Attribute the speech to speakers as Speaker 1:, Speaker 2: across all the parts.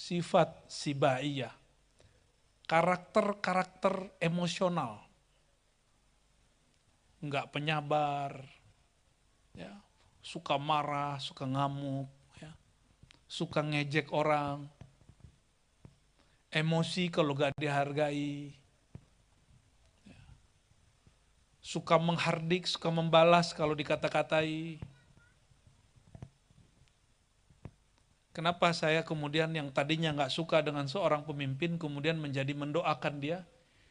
Speaker 1: sifat sibaiyah, karakter-karakter emosional, enggak penyabar, ya, suka marah, suka ngamuk, ya, suka ngejek orang, emosi kalau gak dihargai, ya, suka menghardik, suka membalas kalau dikata-katai. Kenapa saya kemudian yang tadinya gak suka dengan seorang pemimpin kemudian menjadi mendoakan dia?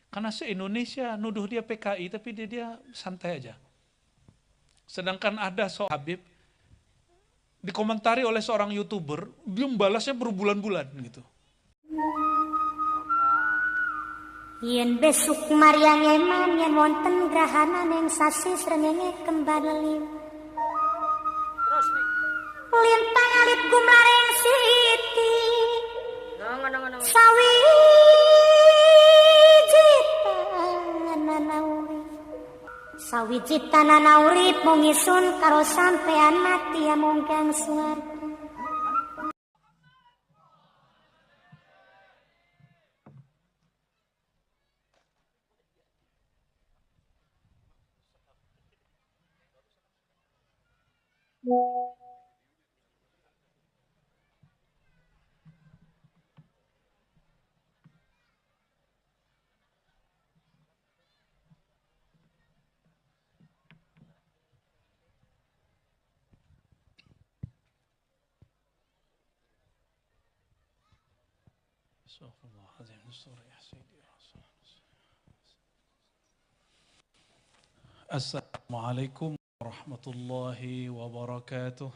Speaker 1: Karena se-Indonesia nuduh dia PKI tapi dia santai aja. Sedangkan ada seorang Habib dikomentari oleh seorang YouTuber, dia membalasnya berbulan-bulan gitu.
Speaker 2: Yen besok Maryang Eman yen wonten grahana ning sasi srengenge kembar liu. Lintang alit gumlareng siti. Sawi Sawijita urip mung isun karo sampean mati amung kang swarga.
Speaker 1: Assalamualaikum warahmatullahi wabarakatuh.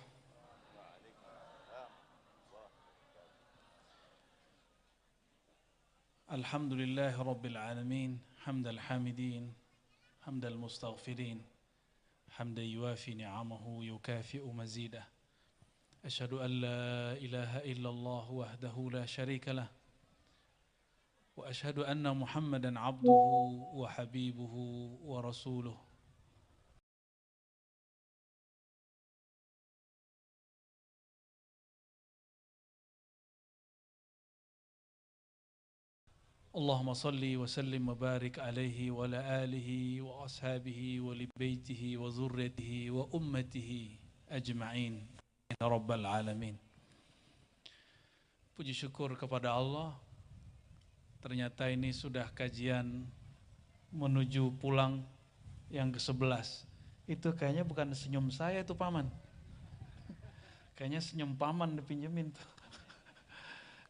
Speaker 1: Alhamdulillahi rabbil alamin, hamdal hamidin, hamdal mustaghfirin, hamdan yuafi ni'amahu yukafi'u mazidah. Asyhadu an la ilaha illallah wahdahu la syarika lah. Wa asyhadu anna Muhammadan abduhu wa habibuhu wa rasuluh. Allahumma salli wa sallim wa barik alaihi wa ala alihi wa ashabihi wa li baitihi wa zurriyatihi wa ummatihi ajma'in ya rabbal alamin. Puji syukur kepada Allah, ternyata ini sudah kajian menuju pulang yang ke-11. Itu kayaknya bukan senyum saya itu Paman, kayaknya senyum Paman dipinjemin tuh.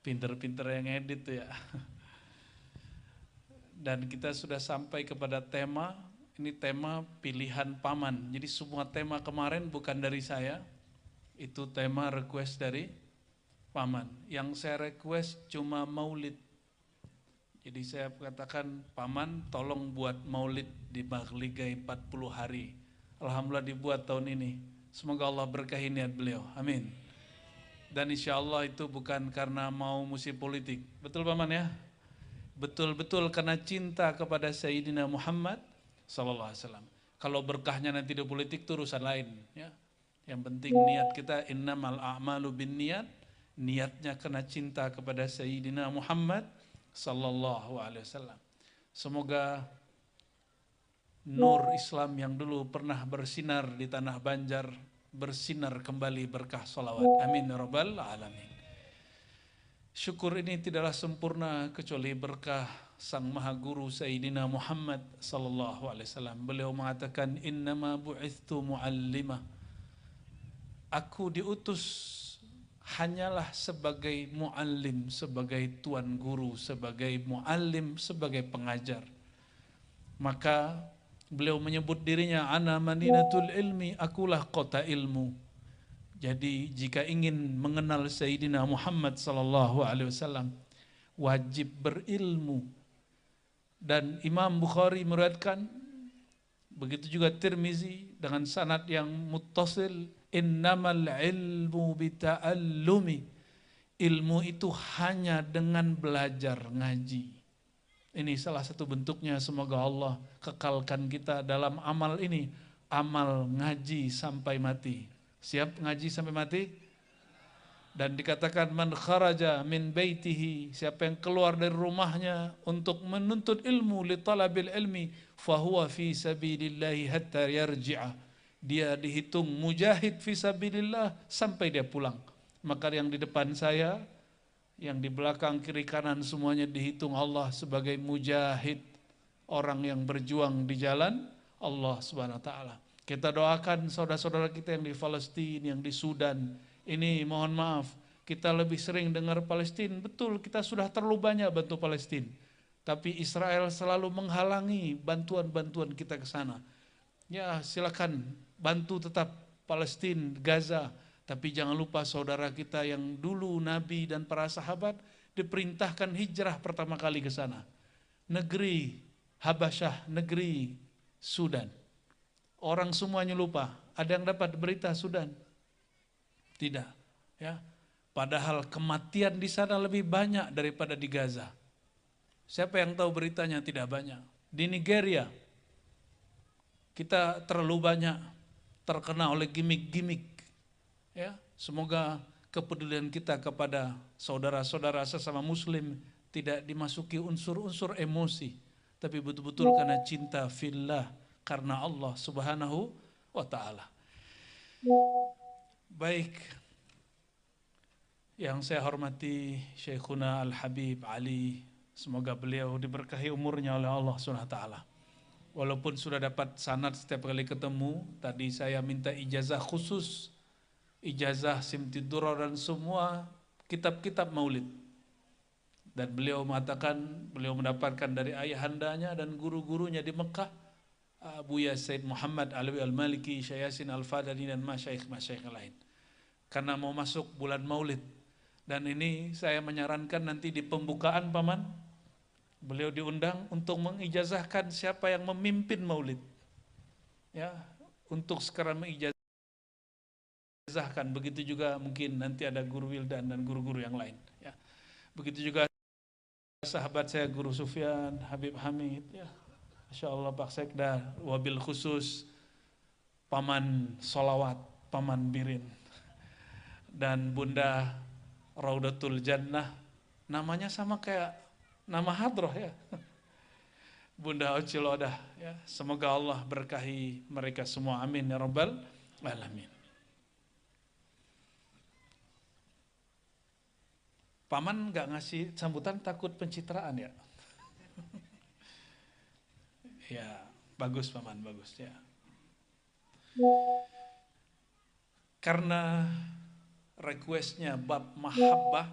Speaker 1: Pinter-pinter yang edit tuh ya. Dan kita sudah sampai kepada tema, ini tema pilihan Paman. Jadi semua tema kemarin bukan dari saya, itu tema request dari Paman. Yang saya request cuma maulid. Jadi saya katakan, Paman tolong buat maulid di Maghligai 40 hari. Alhamdulillah dibuat tahun ini. Semoga Allah berkahi niat beliau, amin. Dan insya Allah itu bukan karena mau musim politik. Betul Paman ya? Betul-betul karena cinta kepada Sayyidina Muhammad sallallahu alaihi wasallam. Kalau berkahnya nanti di politik itu urusan lain ya. Yang penting niat kita, innamal a'malu binniyat, niatnya karena cinta kepada Sayyidina Muhammad sallallahu alaihi wasallam. Semoga nur Islam yang dulu pernah bersinar di tanah Banjar bersinar kembali berkah salawat. Amin ya rabbal alamin. Syukur ini tidaklah sempurna kecuali berkah Sang Maha Guru Sayyidina Muhammad sallallahu alaihi wasallam. Beliau mengatakan, innama bu'ithtu mu'allimah. Aku diutus hanyalah sebagai muallim, sebagai tuan guru, sebagai muallim, sebagai pengajar. Maka beliau menyebut dirinya ana madinatul ilmi, akulah kota ilmu. Jadi jika ingin mengenal Sayyidina Muhammad sallallahu alaihi wasallam wajib berilmu. Dan Imam Bukhari meriwayatkan, begitu juga Tirmizi dengan sanad yang muttasil, innamal ilmu bita'allumi. Ilmu itu hanya dengan belajar ngaji. Ini salah satu bentuknya, semoga Allah kekalkan kita dalam amal ini, amal ngaji sampai mati. Siap ngaji sampai mati? Dan dikatakan man kharaja min baitihi, siapa yang keluar dari rumahnya untuk menuntut ilmu, li talabil ilmi, fahuwa fi sabilillahi hatta yarji'a. Dia dihitung mujahid fi sabilillah sampai dia pulang. Maka yang di depan saya, yang di belakang kiri kanan semuanya dihitung Allah sebagai mujahid, orang yang berjuang di jalan Allah Subhanahu wa taala. Kita doakan saudara-saudara kita yang di Palestina, yang di Sudan. Ini mohon maaf, kita lebih sering dengar Palestina. Betul, kita sudah terlalu banyak bantu Palestina. Tapi Israel selalu menghalangi bantuan-bantuan kita ke sana. Ya, silakan bantu tetap Palestina, Gaza. Tapi jangan lupa saudara kita yang dulu Nabi dan para sahabat diperintahkan hijrah pertama kali ke sana. Negeri Habasyah, negeri Sudan. Orang semuanya lupa. Ada yang dapat berita Sudan? Tidak, ya. Padahal kematian di sana lebih banyak daripada di Gaza. Siapa yang tahu beritanya? Tidak banyak. Di Nigeria, kita terlalu banyak terkena oleh gimmick-gimmick. Ya, semoga kepedulian kita kepada saudara-saudara sesama Muslim tidak dimasuki unsur-unsur emosi, tapi betul-betul karena cinta fillah, karena Allah Subhanahu wa taala. Baik, yang saya hormati Syekhuna Al-Habib Ali, semoga beliau diberkahi umurnya oleh Allah Subhanahu wa taala. Walaupun sudah dapat sanad setiap kali ketemu, tadi saya minta ijazah khusus, ijazah Simtidur dan semua kitab-kitab maulid. Dan beliau mengatakan, beliau mendapatkan dari ayahandanya dan guru-gurunya di Mekah, Buya Said Muhammad Alawi Al-Maliki, Syekh Yasin Al-Fadani dan masyaikh-masyaikh lain. Karena mau masuk bulan maulid. Dan ini saya menyarankan nanti di pembukaan Paman, beliau diundang untuk mengijazahkan siapa yang memimpin maulid. Ya, untuk sekarang mengijazahkan. Begitu juga mungkin nanti ada guru Wildan dan guru-guru yang lain. Ya. Begitu juga sahabat saya Guru Sufyan, Habib Hamid, ya. Masya Allah Pak Sekda, wabil khusus Paman Solawat, Paman Birin, dan Bunda Raudatul Jannah, namanya sama kayak nama hadroh ya, Bunda Ocilodah, ya. Semoga Allah berkahi mereka semua, amin ya rabbal alamin. Paman nggak ngasih sambutan takut pencitraan ya? Ya, bagus Paman, bagus ya. Karena requestnya bab mahabbah,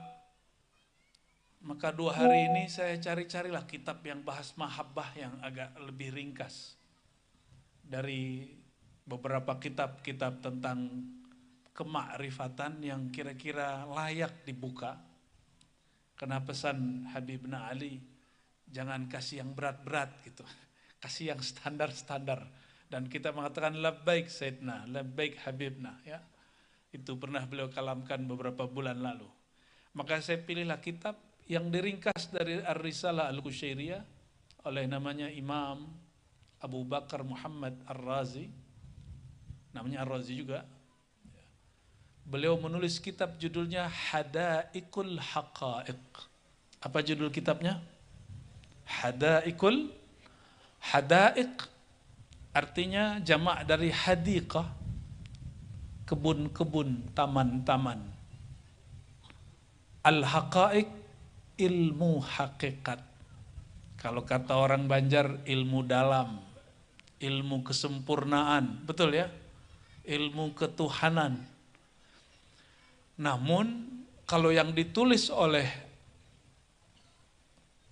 Speaker 1: maka 2 hari ini saya cari-carilah kitab yang bahas mahabbah yang agak lebih ringkas. Dari beberapa kitab-kitab tentang kemakrifatan yang kira-kira layak dibuka. Karena pesan Habibna Ali, jangan kasih yang berat-berat gitu. Kasih yang standar-standar. Dan kita mengatakan labbaik Sayyidina, labbaik Habibna, ya. Itu pernah beliau kalamkan beberapa bulan lalu. Maka saya pilihlah kitab yang diringkas dari Ar-Risalah Al-Qushairiyah oleh namanya Imam Abu Bakar Muhammad Ar-Razi. Namanya Ar-Razi juga. Beliau menulis kitab judulnya Hadaikul Haqaiq. Apa judul kitabnya? Hadaikul Hadaik, artinya jamak dari hadiqah, kebun-kebun, taman-taman. Al-haqaiq, ilmu hakikat. Kalau kata orang Banjar, ilmu dalam, ilmu kesempurnaan, betul ya? Ilmu ketuhanan. Namun kalau yang ditulis oleh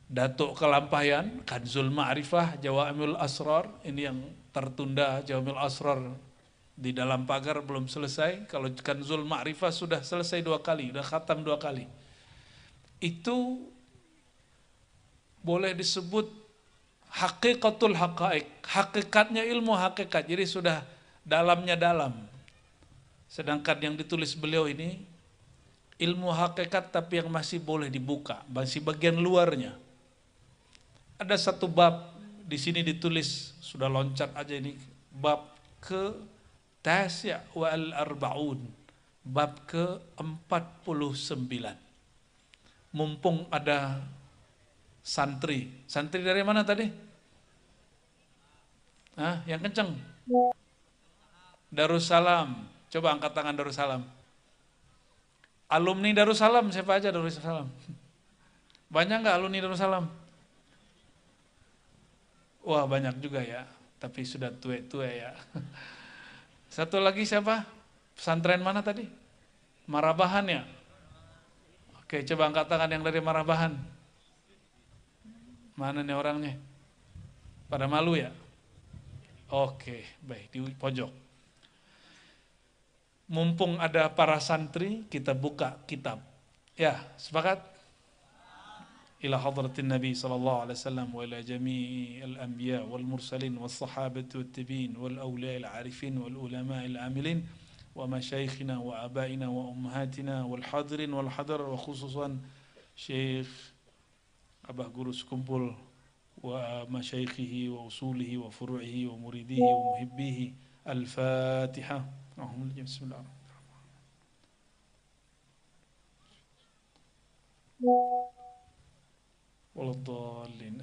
Speaker 1: Datuk Kelampayan, Kanzul Ma'rifah, Jawamil Asrar, ini yang tertunda, Jawamil Asrar di dalam pagar belum selesai. Kalau Kanzul Ma'rifah sudah selesai 2 kali, sudah khatam 2 kali. Itu boleh disebut hakikatul haqaiq, hakikatnya ilmu hakikat, jadi sudah dalamnya dalam. Sedangkan yang ditulis beliau ini ilmu hakikat tapi yang masih boleh dibuka, masih bagian luarnya. Ada satu bab di sini ditulis, sudah loncat aja ini, bab ke-9 wal arba'un, bab ke-49. Mumpung ada santri. Santri dari mana tadi? Yang kenceng. Darussalam. Coba angkat tangan Darussalam. Alumni Darussalam, siapa aja Darussalam? Banyak nggak alumni Darussalam? Wah, banyak juga ya. Tapi sudah tua-tua ya. Satu lagi siapa? Pesantren mana tadi? Marabahan ya? Oke, coba angkat tangan yang dari Marabahan. Mana nih orangnya? Pada malu ya? Oke, baik, di pojok. Mumpung ada para santri, kita buka kitab. Ya, sepakat? Ila hadratin Nabi sallallahu alaihi wasallam wa ila jami'il anbiya wal mursalin was sahabati wat tabi'in wal awliya al arifin wal ulama al amilin wa masyayikhina wa abaina wa ummahatina wal hadirin wal hadar wa khususan Syekh Abah Guru Sekumpul wa masyayikhihi wa usulihi wa furu'ihi wa muridihi wa muhibbihi. Al-Fatihah. Bismillahirrahmanirrahim. Waladhdallin.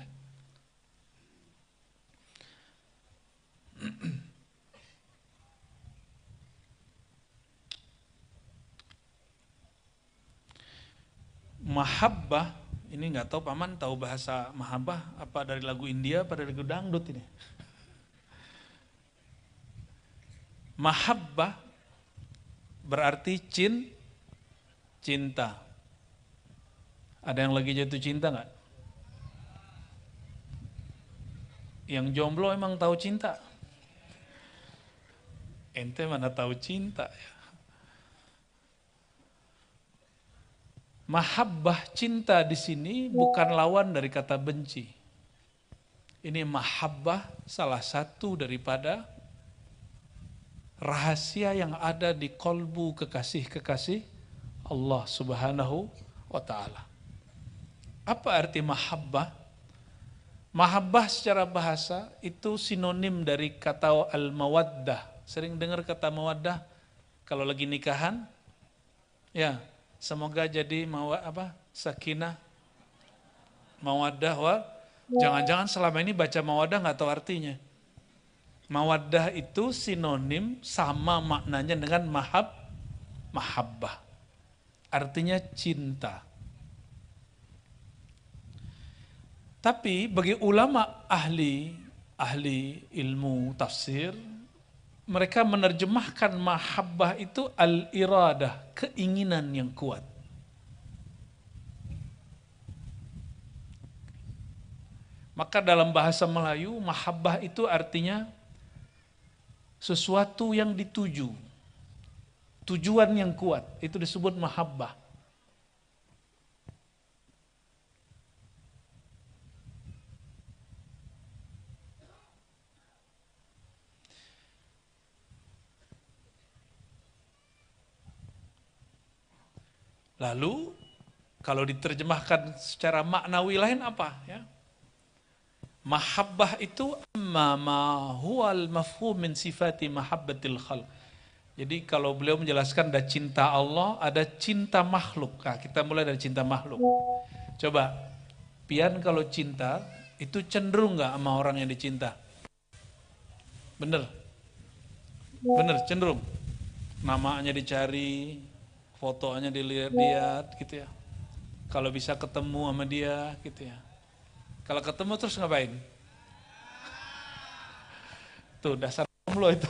Speaker 1: Mahabbah, ini nggak tahu Paman tahu bahasa mahabbah apa dari lagu India apa dari lagu dangdut ini. Mahabbah berarti cinta. Ada yang lagi jatuh cinta nggak? Yang jomblo emang tahu cinta? Ente mana tahu cinta ya? Mahabbah cinta di sini bukan lawan dari kata benci. Ini mahabbah salah satu daripada rahasia yang ada di kolbu kekasih-kekasih Allah Subhanahu wa ta'ala. Apa arti mahabbah? Mahabbah secara bahasa itu sinonim dari kata al-mawaddah. Sering dengar kata mawaddah kalau lagi nikahan? Ya, semoga jadi sakinah, mawaddah jangan-jangan selama ini baca mawaddah nggak tahu artinya. Mawaddah itu sinonim sama maknanya dengan mahabbah. Artinya cinta. Tapi bagi ulama ahli ilmu tafsir, mereka menerjemahkan mahabbah itu al-iradah, keinginan yang kuat. Maka dalam bahasa Melayu, mahabbah itu artinya sesuatu yang dituju, tujuan yang kuat, itu disebut mahabbah. Lalu kalau diterjemahkan secara maknawi lain apa ya? Mahabbah itu ma huwal mafhum min sifati mahabbatil khalq. Jadi kalau beliau menjelaskan ada cinta Allah, ada cinta makhluk. Nah, kita mulai dari cinta makhluk. Coba, Pian kalau cinta itu cenderung nggak sama orang yang dicinta? Bener? Bener, cenderung. Namanya dicari, fotonya dilihat gitu ya. Kalau bisa ketemu sama dia gitu ya. Kalau ketemu terus ngapain? Tuh dasar lo itu.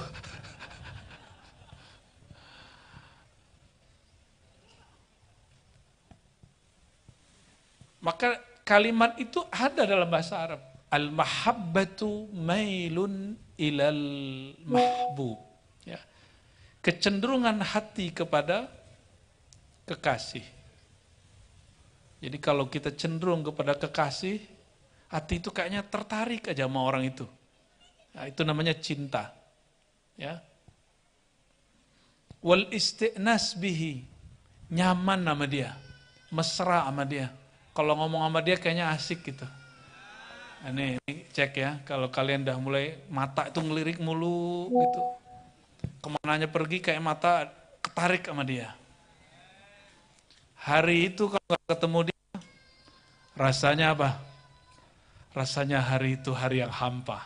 Speaker 1: Maka kalimat itu ada dalam bahasa Arab. Al-mahabbatu mailun ilal mahbub. Ya. Kecenderungan hati kepada kekasih. Jadi kalau kita cenderung kepada kekasih, hati itu kayaknya tertarik aja sama orang itu. Nah, itu namanya cinta. Ya. Wal isti'nas bihi, nyaman sama dia, mesra sama dia. Kalau ngomong sama dia kayaknya asik gitu. Nah, ini cek ya, kalau kalian udah mulai mata itu ngelirik mulu gitu. Kemananya pergi kayak mata ketarik sama dia. Hari itu kalau nggak ketemu dia, rasanya apa? Rasanya hari itu hari yang hampa.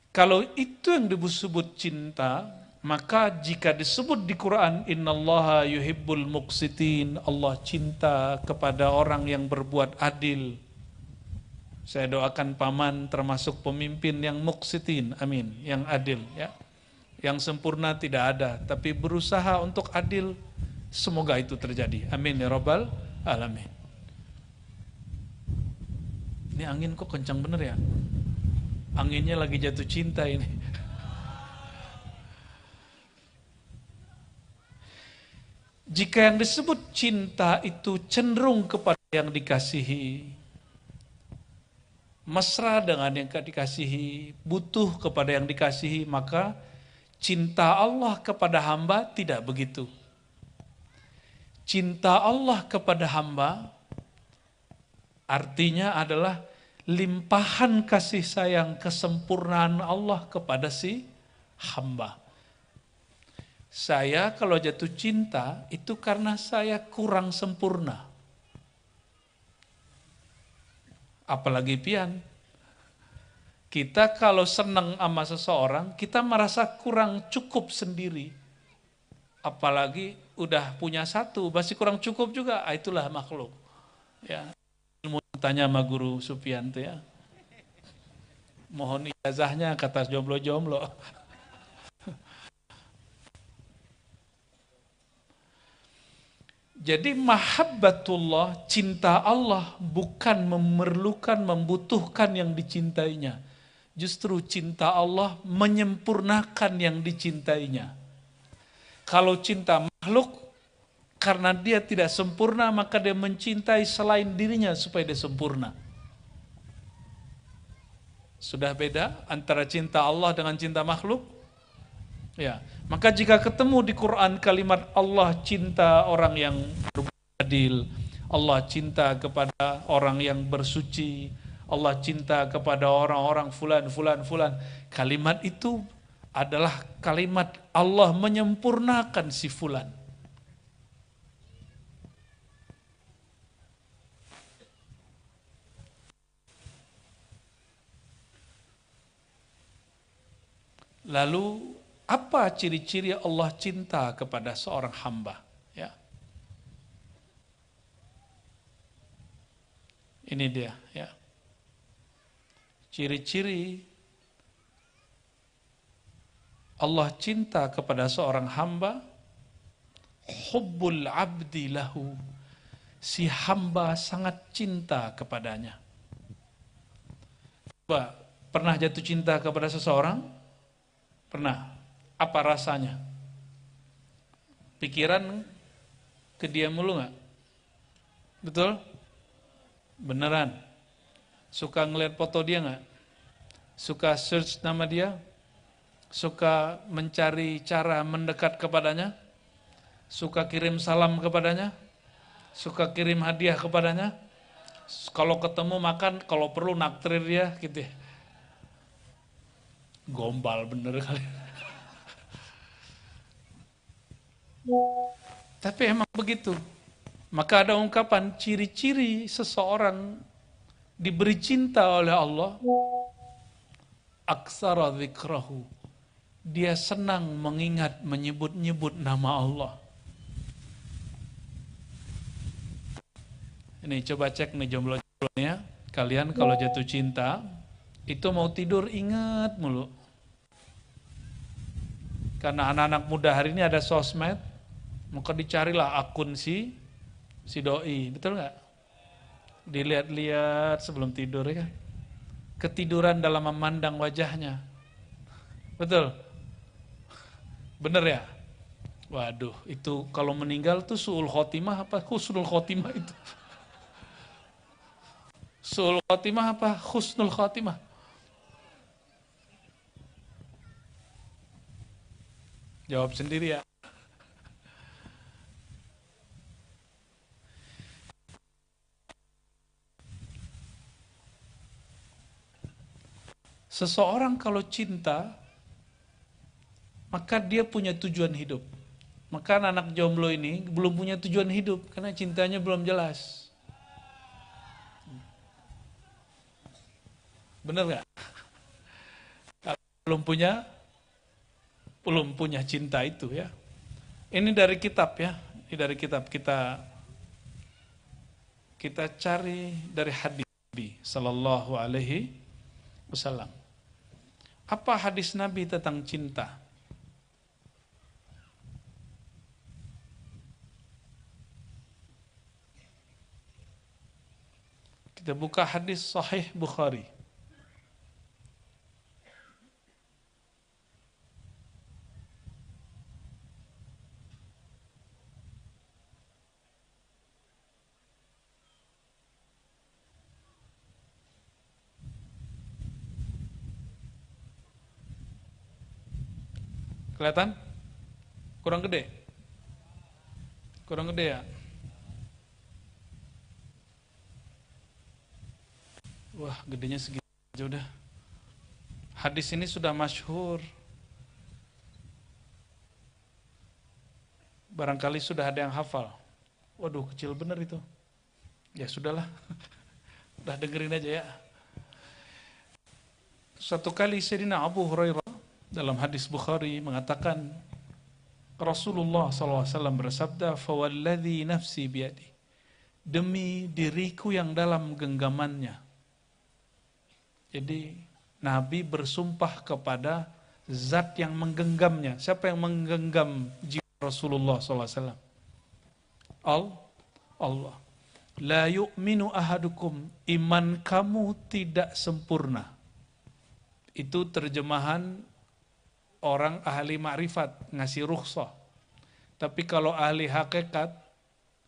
Speaker 1: Kalau itu yang disebut cinta, maka jika disebut di Quran, innallaha yuhibbul muqsitin, Allah cinta kepada orang yang berbuat adil. Saya doakan paman termasuk pemimpin yang muqsitin, amin, yang adil, ya. Yang sempurna tidak ada, tapi berusaha untuk adil. Semoga itu terjadi, amin ya rabbal alamin. Ini angin kok kencang bener ya? Anginnya lagi jatuh cinta ini. Jika yang disebut cinta itu cenderung kepada yang dikasihi, mesra dengan yang dikasihi, butuh kepada yang dikasihi, maka cinta Allah kepada hamba tidak begitu. Cinta Allah kepada hamba artinya adalah limpahan kasih sayang, kesempurnaan Allah kepada si hamba. Saya kalau jatuh cinta itu karena saya kurang sempurna. Apalagi pian. Kita kalau senang sama seseorang, kita merasa kurang cukup sendiri. Apalagi udah punya satu, masih kurang cukup juga. Itulah makhluk. Ya. Ilmu tanya sama guru Supianto ya. Mohon ijazahnya kata jomblo-jomblo. Jadi mahabbatullah, cinta Allah bukan memerlukan, membutuhkan yang dicintainya. Justru cinta Allah menyempurnakan yang dicintainya. Kalau cinta makhluk, karena dia tidak sempurna, maka dia mencintai selain dirinya supaya dia sempurna. Sudah beda antara cinta Allah dengan cinta makhluk? Ya, maka jika ketemu di Quran kalimat Allah cinta orang yang beradil, Allah cinta kepada orang yang bersuci, Allah cinta kepada orang-orang fulan, kalimat itu adalah kalimat Allah menyempurnakan si fulan. Lalu apa ciri-ciri Allah cinta kepada seorang hamba? Ya. Ini dia, ya. Ciri-ciri Allah cinta kepada seorang hamba, hubbul abdi lahu. Si hamba sangat cinta kepadanya. Coba, pernah jatuh cinta kepada seseorang? Pernah. Apa rasanya? Pikiran ke dia mulu gak? Betul? Beneran? Suka ngeliat foto dia gak? Suka search nama dia? Suka mencari cara mendekat kepadanya? Suka kirim salam kepadanya? Suka kirim hadiah kepadanya? Kalau ketemu makan, kalau perlu naktrir dia gitu ya. Gombal bener kali. Tapi emang begitu. Maka ada ungkapan ciri-ciri seseorang diberi cinta oleh Allah, aksara dzikrahu. Dia senang mengingat, menyebut-nyebut nama Allah. Ini coba cek nih jomblo-jomblonya. Kalian kalau jatuh cinta, itu mau tidur ingat mulu. Karena anak-anak muda hari ini ada sosmed, maka dicarilah akun si doi, betul nggak? Dilihat-lihat sebelum tidur ya kan? Ketiduran dalam memandang wajahnya, betul? Bener ya? Waduh, itu kalau meninggal tuh su'ul khotimah apa husnul khotimah itu? Su'ul khotimah apa husnul khotimah? Jawab sendiri ya. Seseorang kalau cinta, maka dia punya tujuan hidup. Maka anak jomblo ini belum punya tujuan hidup karena cintanya belum jelas. Bener nggak? Belum punya cinta itu ya. Ini dari kitab ya. Ini dari kitab kita cari dari hadis Nabi sallallahu alaihi wasallam. Apa hadis Nabi tentang cinta? Kita buka hadis Sahih Bukhari. Kelihatan? Kurang gede? Kurang gede ya? Wah, gedenya segitu aja udah. Hadis ini sudah masyhur. Barangkali sudah ada yang hafal. Waduh, kecil bener itu. Ya sudahlah. Udah dengerin aja ya. Suatu kali Sayyidina Abu Hurairah dalam hadis Bukhari mengatakan, Rasulullah SAW bersabda, "Fawalladzi nafsi biyadi." Demi diriku yang dalam genggamannya. Jadi Nabi bersumpah kepada zat yang menggenggamnya. Siapa yang menggenggam jiwa Rasulullah SAW? Allah. La yu'minu ahadukum, iman kamu tidak sempurna. Itu terjemahan orang ahli ma'rifat, ngasih rukhsah. Tapi kalau ahli hakikat,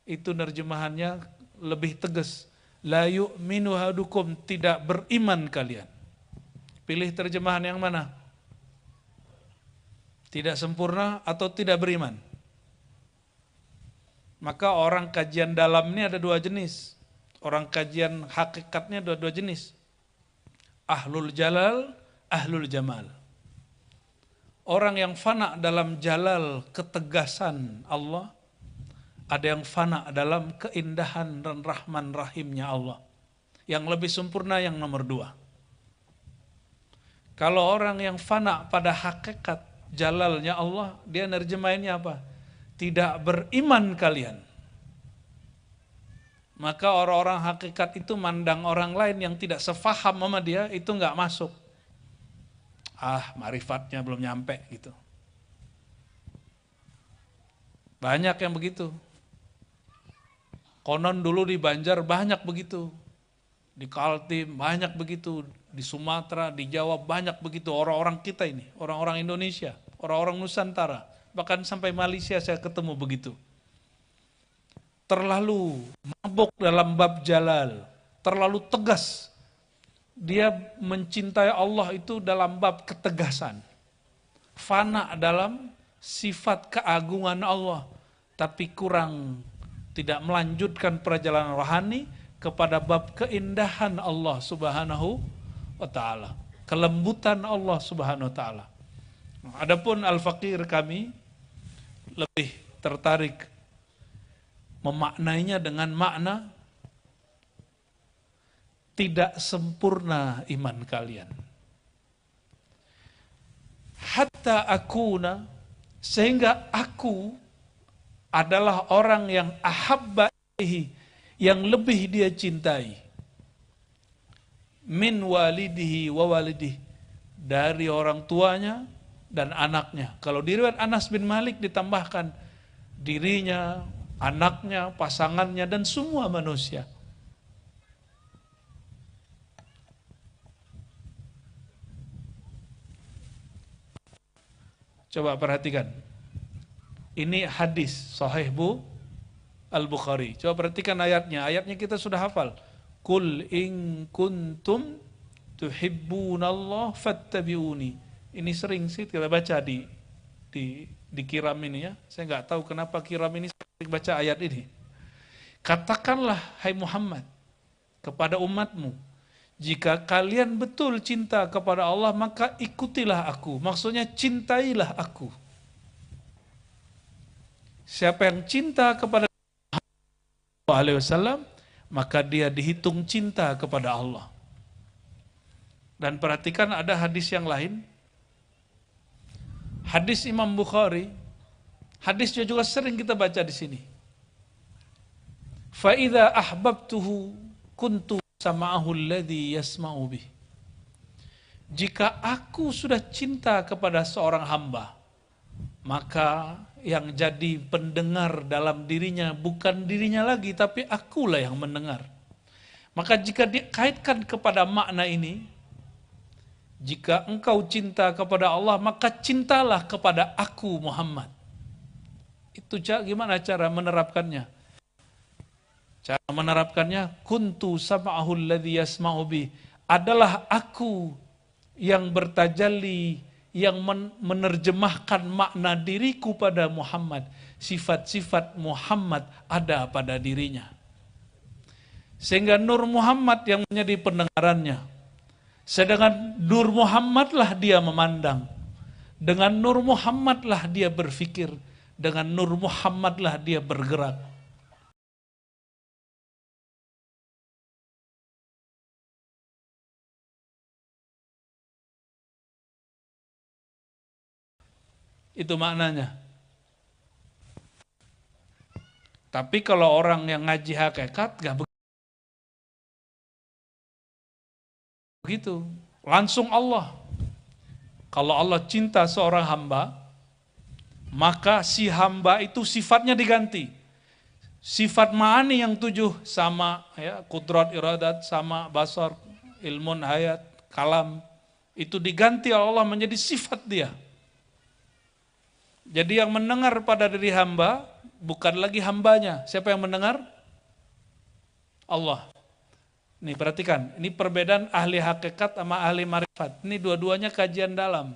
Speaker 1: itu nerjemahannya lebih tegas. La yu'minu ahadukum, tidak beriman kalian. Pilih terjemahan yang mana? Tidak sempurna atau tidak beriman? Maka orang kajian dalam ini ada dua jenis. Orang kajian hakikatnya ada dua jenis. Ahlul jalal, ahlul jamal. Orang yang fana dalam jalal ketegasan Allah, ada yang fana dalam keindahan dan rahman rahimnya Allah. Yang lebih sempurna yang nomor dua. Kalau orang yang fana pada hakikat jalalnya Allah, dia nerjemahinnya apa? Tidak beriman kalian. Maka orang-orang hakikat itu mandang orang lain yang tidak sefaham sama dia, itu nggak masuk. Ma'rifatnya belum nyampe gitu. Banyak yang begitu. Konon dulu di Banjar banyak begitu. Di Kaltim banyak begitu. Di Sumatera, di Jawa banyak begitu. Orang-orang kita ini, orang-orang Indonesia, orang-orang Nusantara. Bahkan sampai Malaysia saya ketemu begitu. Terlalu mabuk dalam bab jalal. Terlalu tegas. Dia mencintai Allah itu dalam bab ketegasan. Fana dalam sifat keagungan Allah. Tapi kurang tidak melanjutkan perjalanan rohani kepada bab keindahan Allah subhanahu wa ta'ala. Kelembutan Allah subhanahu wa ta'ala. Adapun al-faqir kami lebih tertarik memaknainya dengan makna tidak sempurna iman kalian. Hatta akuna, sehingga aku adalah orang yang ahabba ilaihi, yang lebih dia cintai. Min walidihi wa walidihi, dari orang tuanya dan anaknya. Kalau di riwayat Anas bin Malik ditambahkan dirinya, anaknya, pasangannya, dan semua manusia. Coba perhatikan. Ini hadis Sahih Al-Bukhari. Coba perhatikan ayatnya. Ayatnya kita sudah hafal. Qul in kuntum tuhibbunallah fattabi'uni. Ini sering sih kita baca di kiram ini ya. Saya nggak tahu kenapa kiram ini sering baca ayat ini. Katakanlah hai Muhammad kepada umatmu, Jika kalian betul cinta kepada Allah, maka ikutilah aku. Maksudnya cintailah aku. Siapa yang cinta kepada Allah SAW, maka dia dihitung cinta kepada Allah. Dan perhatikan ada hadis yang lain. Hadis Imam Bukhari. Hadisnya juga sering kita baca di sini. Fa idza ahbabtuhu kuntu sama'ahu alladhi yasma'u bih. Jika aku sudah cinta kepada seorang hamba, maka yang jadi pendengar dalam dirinya bukan dirinya lagi, tapi akulah yang mendengar. Maka jika dikaitkan kepada makna ini, jika engkau cinta kepada Allah, maka cintalah kepada aku Muhammad. Itu gimana cara menerapkannya? Cara menerapkannya, kuntu sam'ahu alladhi yasma'u bih, adalah aku yang bertajalli, yang menerjemahkan makna diriku pada Muhammad. Sifat-sifat Muhammad ada pada dirinya. Sehingga Nur Muhammad yang menjadi pendengarannya. Sedangkan Nur Muhammadlah dia memandang. Dengan Nur Muhammadlah dia berfikir. Dengan Nur Muhammadlah dia bergerak. Itu maknanya. Tapi kalau orang yang ngaji hakikat gak begitu. Langsung Allah. Kalau Allah cinta seorang hamba, maka si hamba itu sifatnya diganti. Sifat ma'ani yang 7 sama, ya, kudrat, iradat, sama, basar, ilmun, hayat, kalam, itu diganti oleh Allah menjadi sifat dia. Jadi yang mendengar pada diri hamba bukan lagi hambanya. Siapa yang mendengar? Allah. Nih perhatikan, ini perbedaan ahli hakikat sama ahli marifat. Ini dua-duanya kajian dalam.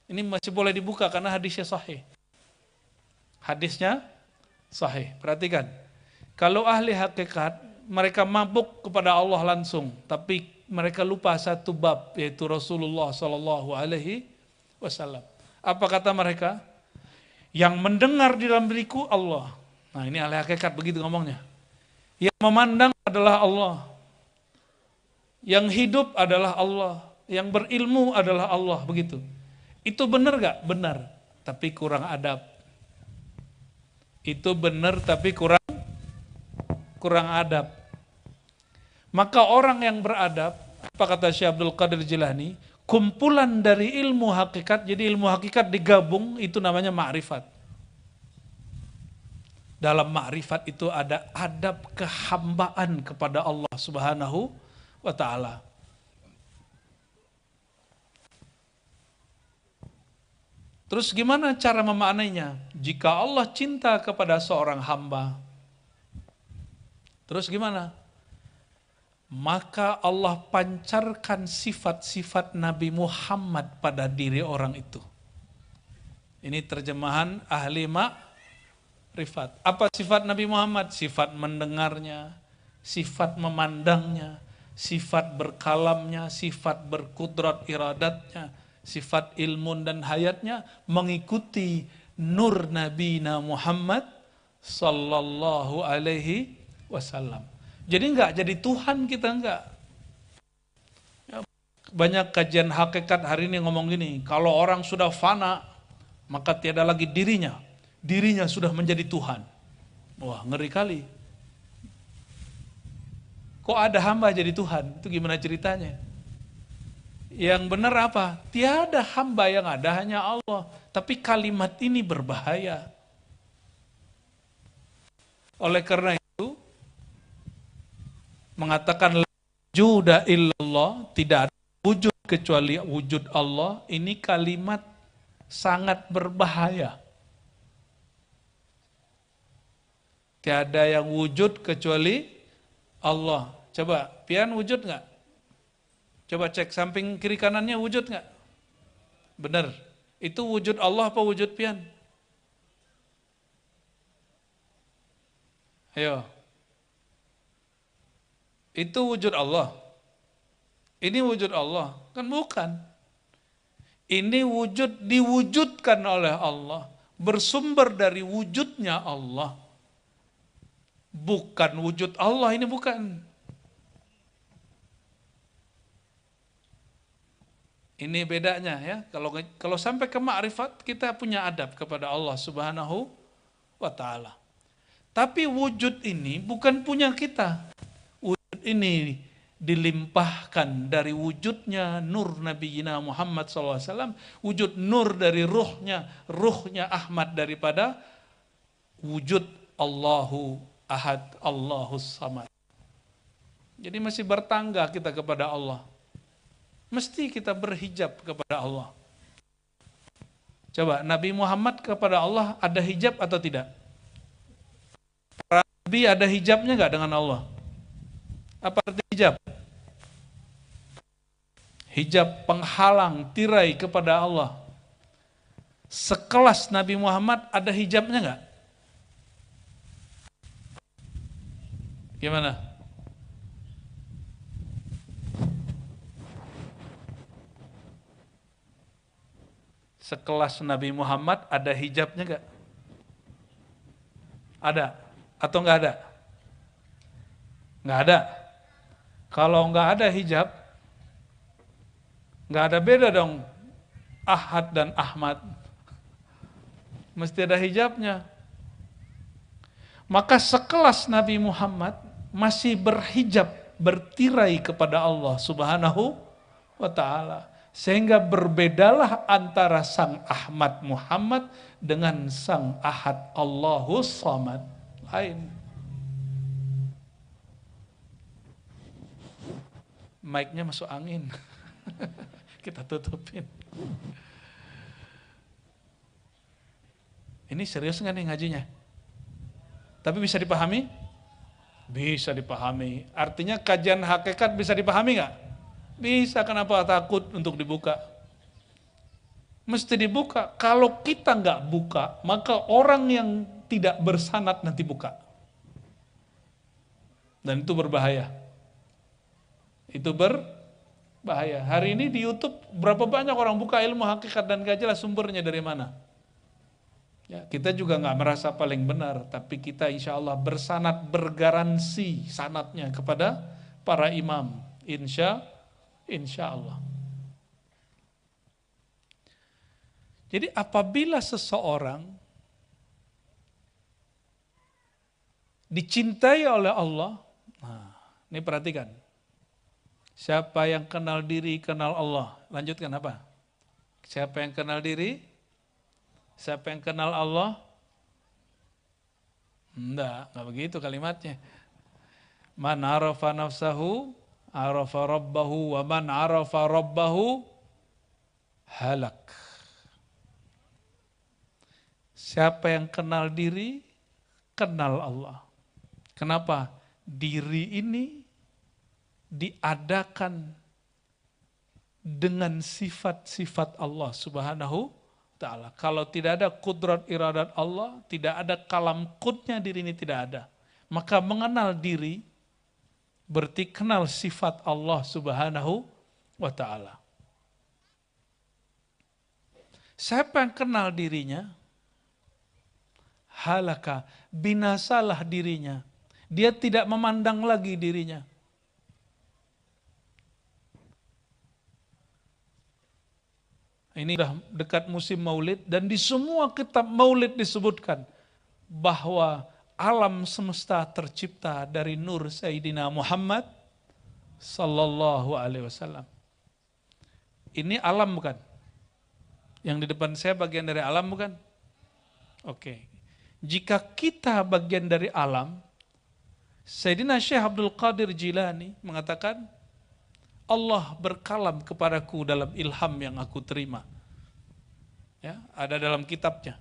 Speaker 1: Ini masih boleh dibuka karena hadisnya sahih. Hadisnya sahih. Perhatikan. Kalau ahli hakikat, mereka mabuk kepada Allah langsung, tapi mereka lupa satu bab, yaitu Rasulullah SAW. Apa kata mereka? Yang mendengar di dalam diriku Allah. Nah ini ahli hakikat begitu ngomongnya. Yang memandang adalah Allah. Yang hidup adalah Allah. Yang berilmu adalah Allah. Begitu. Itu benar gak? Benar. Tapi kurang adab. Itu benar tapi kurang adab. Maka orang yang beradab, apa kata Syekh Abdul Qadir Jilani, kumpulan dari ilmu hakikat, jadi ilmu hakikat digabung, itu namanya ma'rifat. Dalam ma'rifat itu ada adab kehambaan kepada Allah Subhanahu wa ta'ala. Terus gimana cara memaknainya? Jika Allah cinta kepada seorang hamba, terus gimana? Maka Allah pancarkan sifat-sifat Nabi Muhammad pada diri orang itu. Ini terjemahan ahli ma'rifat. Apa sifat Nabi Muhammad? Sifat mendengarnya, sifat memandangnya, sifat berkalamnya, sifat berkudrat iradatnya, sifat ilmu dan hayatnya mengikuti nur Nabi Muhammad sallallahu alaihi wasallam. Jadi enggak jadi Tuhan kita, enggak. Banyak kajian hakikat hari ini ngomong gini, kalau orang sudah fana, maka tiada lagi dirinya. Dirinya sudah menjadi Tuhan. Wah, ngeri kali. Kok ada hamba jadi Tuhan? Itu gimana ceritanya? Yang benar apa? Tiada hamba yang ada, hanya Allah. Tapi kalimat ini berbahaya. Oleh karena itu, mengatakan wujuda illallah, tidak ada wujud kecuali wujud Allah, ini kalimat sangat berbahaya. Tiada yang wujud kecuali Allah. Coba, pian wujud nggak? Coba cek samping kiri kanannya wujud nggak? Benar. Itu wujud Allah apa wujud pian? Ayo. Itu wujud Allah. Ini wujud Allah? Kan bukan. Ini wujud diwujudkan oleh Allah, bersumber dari wujudnya Allah. Bukan wujud Allah, ini bukan. Ini bedanya ya. Kalau sampai ke ma'rifat, kita punya adab kepada Allah Subhanahu wa ta'ala. Tapi wujud ini bukan punya kita. Wujud ini dilimpahkan dari wujudnya nur Nabi Muhammad SAW, wujud nur dari ruhnya Ahmad daripada wujud Allahu Ahad, Allahus Samad. Jadi masih bertangga kita kepada Allah. Mesti kita berhijab kepada Allah. Coba, Nabi Muhammad kepada Allah ada hijab atau tidak? Para Nabi ada hijabnya enggak dengan Allah? Apa arti hijab? Hijab penghalang, tirai kepada Allah. Sekelas Nabi Muhammad ada hijabnya enggak? Gimana? Sekelas Nabi Muhammad ada hijabnya enggak? Ada atau enggak ada? Enggak ada. Kalau enggak ada hijab, enggak ada beda dong Ahad dan Ahmad. Mesti ada hijabnya. Maka sekelas Nabi Muhammad masih berhijab, bertirai kepada Allah Subhanahu wa ta'ala. Sehingga berbedalah antara sang Ahmad Muhammad dengan sang Ahad Allahus Samad. Lain. Mic-nya masuk angin. Kita tutupin. Ini serius nggak nih ngajinya? Tapi bisa dipahami? Bisa dipahami. Artinya kajian hakikat bisa dipahami nggak? Bisa, kenapa takut untuk dibuka? Mesti dibuka. Kalau kita nggak buka, maka orang yang tidak bersanad nanti buka. Dan itu berbahaya. Itu berbahaya. Hari ini di YouTube berapa banyak orang buka ilmu hakikat dan gak jelas sumbernya dari mana. Ya, kita juga nggak merasa paling benar, tapi kita insya Allah bersanad, bergaransi sanadnya kepada para imam. Insya Allah. Jadi apabila seseorang dicintai oleh Allah, nah, ini perhatikan. Siapa yang kenal diri, kenal Allah. Lanjutkan apa? Siapa yang kenal diri? Siapa yang kenal Allah? Enggak begitu kalimatnya. Man arafa nafsahu, arafa rabbahu, wa man arafa rabbahu, halak. Siapa yang kenal diri, kenal Allah. Kenapa? Diri ini diadakan dengan sifat-sifat Allah Subhanahu ta'ala. Kalau tidak ada kudrat iradat Allah, tidak ada kalam kudnya, diri ini tidak ada. Maka mengenal diri berarti kenal sifat Allah Subhanahu wa ta'ala. Siapa yang kenal dirinya, halaka, binasalah dirinya. Dia tidak memandang lagi dirinya. Ini sudah dekat musim maulid dan di semua kitab maulid disebutkan bahwa alam semesta tercipta dari nur Sayyidina Muhammad sallallahu alaihi wasallam. Ini alam bukan? Yang di depan saya bagian dari alam bukan? Oke. Jika kita bagian dari alam, Sayyidina Syekh Abdul Qadir Jilani mengatakan, Allah berkalam kepadaku dalam ilham yang aku terima. Ya, ada dalam kitabnya.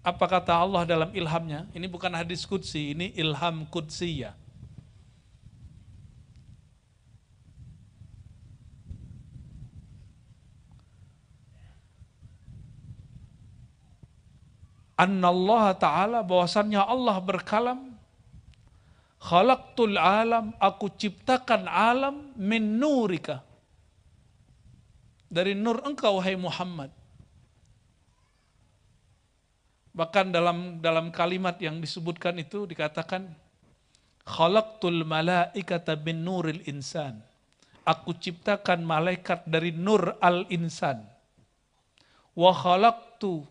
Speaker 1: Apa kata Allah dalam ilhamnya? Ini bukan hadis qudsi, ini ilham qudsiyah. Annallaha ta'ala, bahwasannya Allah berkalam, Khalaqtul alam, aku ciptakan alam min nurika. Dari nur engkau, wahai Muhammad. Bahkan dalam kalimat yang disebutkan itu dikatakan, khalaqtul malaikata bin nuril insan. Aku ciptakan malaikat dari nur al-insan. Wa khalaqtu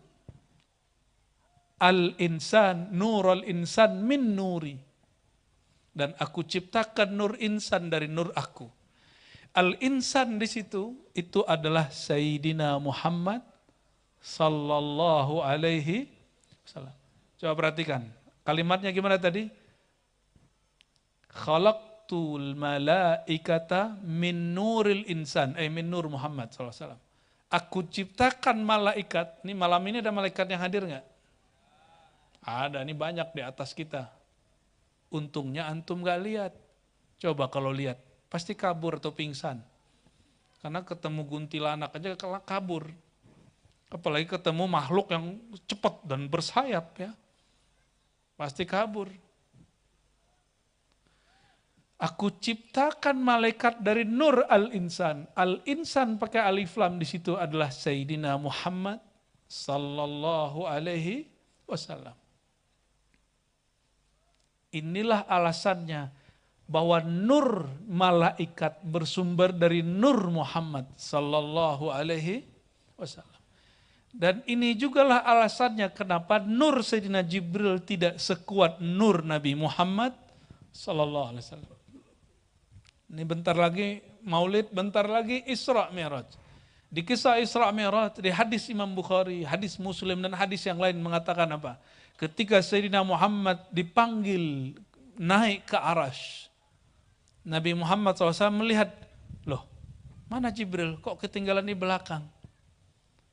Speaker 1: al-insan, nurul insan min nuri. Dan aku ciptakan nur insan dari nur aku. Al-insan di situ itu adalah Sayyidina Muhammad sallallahu alaihi wasallam. Coba perhatikan, kalimatnya gimana tadi? Khalaqtul malaikata min nuril insan, min nur Muhammad sallallahu alaihi wasallam. Aku ciptakan malaikat. Ini malam ini ada malaikat yang hadir nggak? Ada, ini banyak di atas kita. Untungnya antum gak lihat. Coba kalau lihat, pasti kabur atau pingsan. Karena ketemu kuntilanak aja kabur. Apalagi ketemu makhluk yang cepat dan bersayap ya. Pasti kabur. Aku ciptakan malaikat dari nur al-insan. Al-insan pakai alif lam di situ adalah Sayyidina Muhammad sallallahu alaihi wasallam. Inilah alasannya bahwa nur malaikat bersumber dari nur Muhammad sallallahu alaihi wasallam. Dan ini jugalah alasannya kenapa nur Sayyidina Jibril tidak sekuat nur Nabi Muhammad sallallahu alaihi wasallam. Ini bentar lagi Maulid, bentar lagi Isra Mi'raj. Di kisah Isra Mi'raj, di hadis Imam Bukhari, hadis Muslim dan hadis yang lain mengatakan apa? Ketika Sayyidina Muhammad dipanggil naik ke Arash, Nabi Muhammad SAW melihat, loh mana Jibril kok ketinggalan di belakang?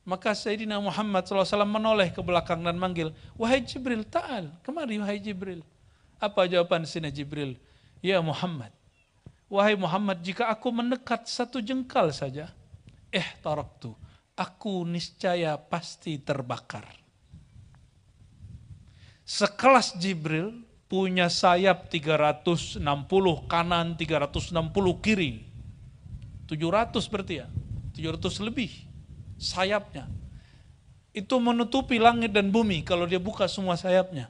Speaker 1: Maka Sayyidina Muhammad SAW menoleh ke belakang dan manggil, wahai Jibril, ta'al, kemari wahai Jibril. Apa jawaban Sayyidina Jibril? Ya Muhammad, wahai Muhammad, jika aku mendekat satu jengkal saja, taraktu, aku niscaya pasti terbakar. Sekelas Jibril punya sayap 360 kanan, 360 kiri. 700 berarti ya, 700 lebih sayapnya. Itu menutupi langit dan bumi kalau dia buka semua sayapnya.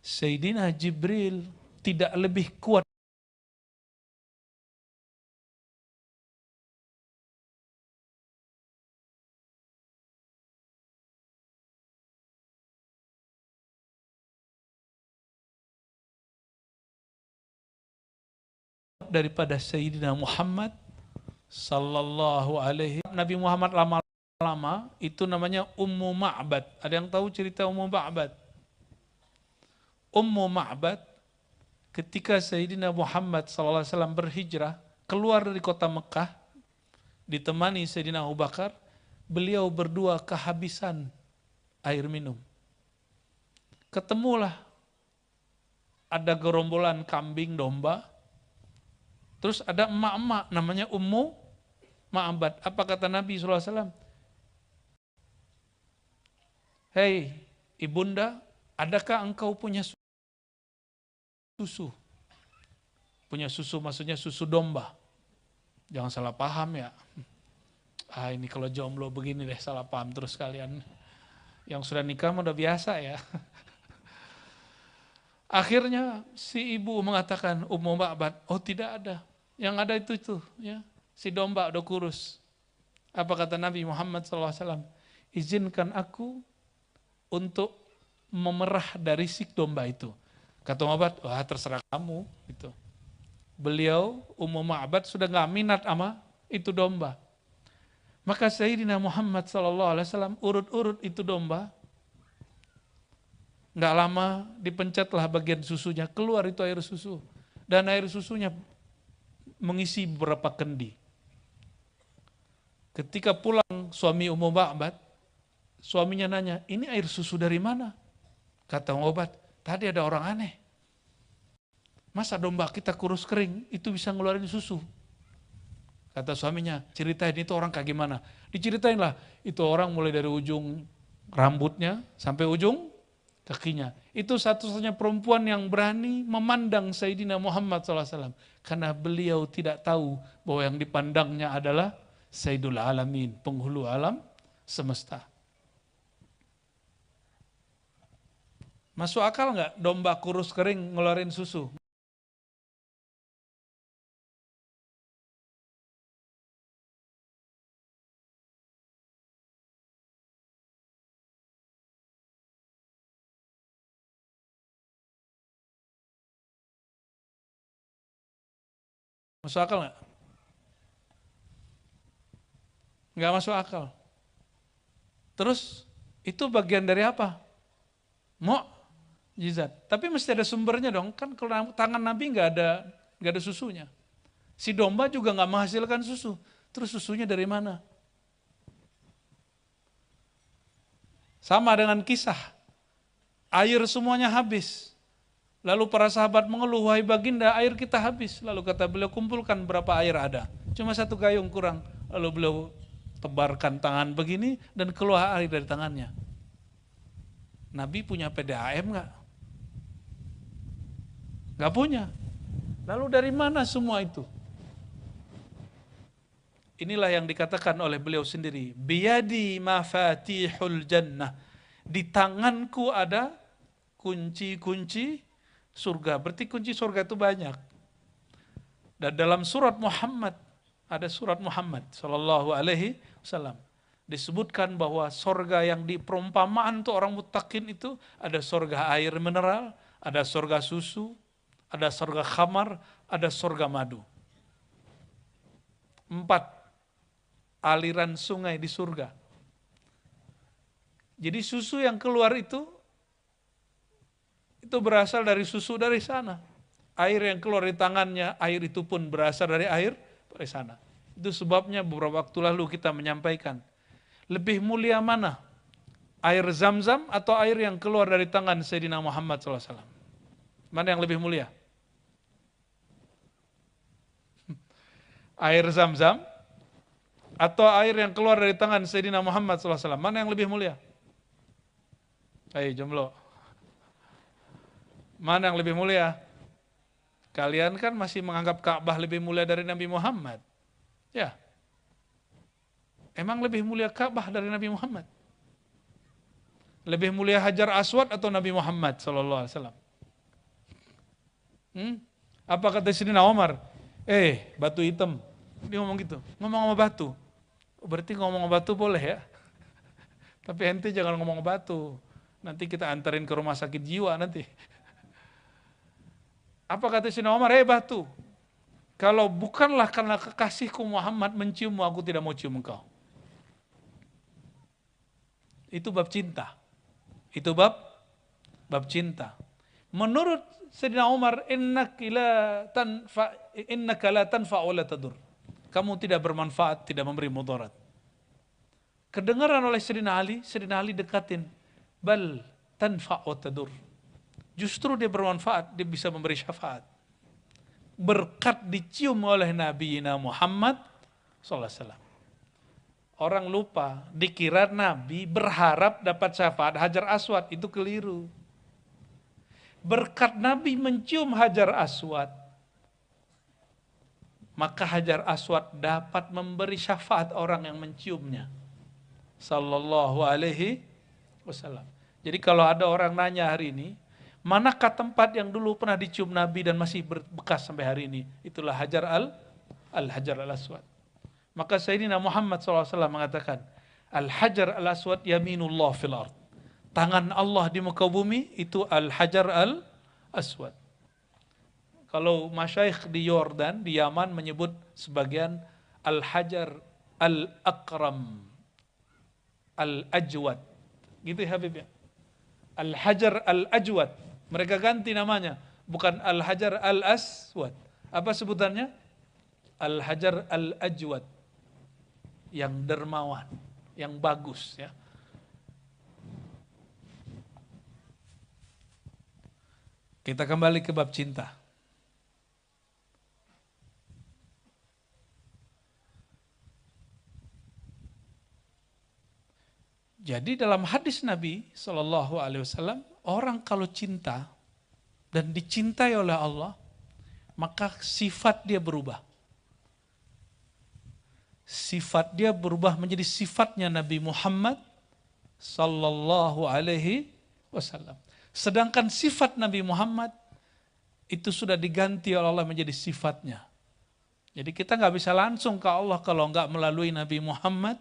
Speaker 1: Sayyidina Jibril tidak lebih kuat daripada Sayyidina Muhammad sallallahu alaihi. Nabi Muhammad lama-lama itu namanya Ummu Ma'bad. Ada yang tahu cerita Ummu Ma'bad? Ummu Ma'bad ketika Sayyidina Muhammad sallallahu alaihi wasallam berhijrah keluar dari kota Mekah ditemani Sayyidina Abu Bakar, beliau berdua kehabisan air minum. Ketemulah ada gerombolan kambing domba. Terus ada emak-emak namanya Ummu Ma'bad. Apa kata Nabi SAW? Hei ibunda, adakah engkau punya susu? Punya susu maksudnya susu domba. Jangan salah paham ya. Ini kalau jomblo begini deh salah paham terus kalian. Yang sudah nikah udah biasa ya. Akhirnya si ibu mengatakan, Ummu Ma'bad, oh tidak ada. Yang ada itu ya, si domba udah kurus. Apa kata Nabi Muhammad SAW? Izinkan aku untuk memerah dari si domba itu. Kata Ummu Ma'bad, wah terserah kamu. Gitu. Beliau, Ummu Ma'bad sudah gak minat sama itu domba. Maka Sayyidina Muhammad SAW urut-urut itu domba. Nggak lama dipencetlah bagian susunya, keluar itu air susu. Dan air susunya mengisi beberapa kendi. Ketika pulang suami Ummu Ma'bad, suaminya nanya, ini air susu dari mana? Kata Ummu Ma'bad, tadi ada orang aneh. Masa domba kita kurus kering, itu bisa ngeluarin susu? Kata suaminya, ceritain itu orang kayak gimana? Diceritain lah, itu orang mulai dari ujung rambutnya sampai ujung kakinya. Itu satu-satunya perempuan yang berani memandang Sayyidina Muhammad SAW. Karena beliau tidak tahu bahwa yang dipandangnya adalah Sayyidul Alamin, penghulu alam semesta. Masuk akal nggak domba kurus kering ngeluarin susu? Masuk akal nggak? Nggak masuk akal. Terus itu bagian dari apa? Mukjizat. Tapi mesti ada sumbernya dong. Kan kalau tangan Nabi nggak ada susunya. Si domba juga nggak menghasilkan susu. Terus susunya dari mana? Sama dengan kisah. Air semuanya habis. Lalu para sahabat mengeluh, wahai baginda, air kita habis. Lalu kata beliau, kumpulkan berapa air ada. Cuma 1 gayung kurang. Lalu beliau tebarkan tangan begini dan keluar air dari tangannya. Nabi punya PDAM nggak? Nggak punya. Lalu dari mana semua itu? Inilah yang dikatakan oleh beliau sendiri. Biyadi mafatihul jannah. Di tanganku ada kunci-kunci surga. Berarti kunci surga itu banyak. Dan dalam surat Muhammad, ada surat Muhammad sallallahu alaihi wasallam, disebutkan bahwa surga yang diperumpamaan untuk orang muttaqin itu ada surga air mineral, ada surga susu, ada surga khamar, ada surga madu. 4 aliran sungai di surga. Jadi susu yang keluar itu berasal dari susu dari sana. Air yang keluar di tangannya, air itu pun berasal dari air dari sana. Itu sebabnya beberapa waktu lalu kita menyampaikan, lebih mulia mana? Air Zam-Zam atau air yang keluar dari tangan Sayyidina Muhammad SAW? Mana yang lebih mulia? Air Zam-Zam atau air yang keluar dari tangan Sayyidina Muhammad SAW? Mana yang lebih mulia? Ayo jomblo. Mana yang lebih mulia? Kalian kan masih menganggap Ka'bah lebih mulia dari Nabi Muhammad. Ya. Emang lebih mulia Ka'bah dari Nabi Muhammad? Lebih mulia Hajar Aswad atau Nabi Muhammad sallallahu alaihi wasallam? Apa kata Sayyidina Umar? Batu hitam. Dia ngomong gitu. Ngomong sama batu. Berarti ngomong sama batu boleh ya? Tapi ente jangan ngomong sama batu. Nanti kita antarin ke rumah sakit jiwa nanti. Apa kata Sayyidina Umar? Batu. Kalau bukanlah karena kekasihku Muhammad menciummu, aku tidak mau cium engkau. Itu bab cinta. Itu bab cinta. Menurut Sayyidina Umar, innaka la tanfa' wa la tadur. Kamu tidak bermanfaat, tidak memberi mudarat. Kedengaran oleh Sayyidina Ali dekatin. Bal tanfa' wa tadur. Justru dia bermanfaat, dia bisa memberi syafaat. Berkat dicium oleh Nabi Muhammad SAW. Orang lupa, dikira Nabi berharap dapat syafaat Hajar Aswad, itu keliru. Berkat Nabi mencium Hajar Aswad, maka Hajar Aswad dapat memberi syafaat orang yang menciumnya. Sallallahu alaihi wasallam. Jadi kalau ada orang nanya hari ini, manakah tempat yang dulu pernah dicium Nabi dan masih berbekas sampai hari ini? Itulah Hajar Al-Hajar Al-Aswad. Maka Sayyidina Muhammad SAW mengatakan, Al-Hajar Al-Aswad yaminullah fil ard. Tangan Allah di muka bumi itu Al-Hajar Al-Aswad. Kalau masyayikh di Yordan, di Yaman menyebut sebagian Al-Hajar Al-Akram, Al-Ajwad. Gitu ya Habib ya? Al-Hajar Al-Ajwad. Mereka ganti namanya. Bukan Al-Hajar Al-Aswad. Apa sebutannya? Al-Hajar Al-Ajwad. Yang dermawan. Yang bagus ya. Kita kembali ke bab cinta. Jadi dalam hadis Nabi SAW, orang kalau cinta dan dicintai oleh Allah, maka sifat dia berubah. Sifat dia berubah menjadi sifatnya Nabi Muhammad sallallahu alaihi wasallam. Sedangkan sifat Nabi Muhammad itu sudah diganti oleh Allah menjadi sifatnya. Jadi kita nggak bisa langsung ke Allah kalau nggak melalui Nabi Muhammad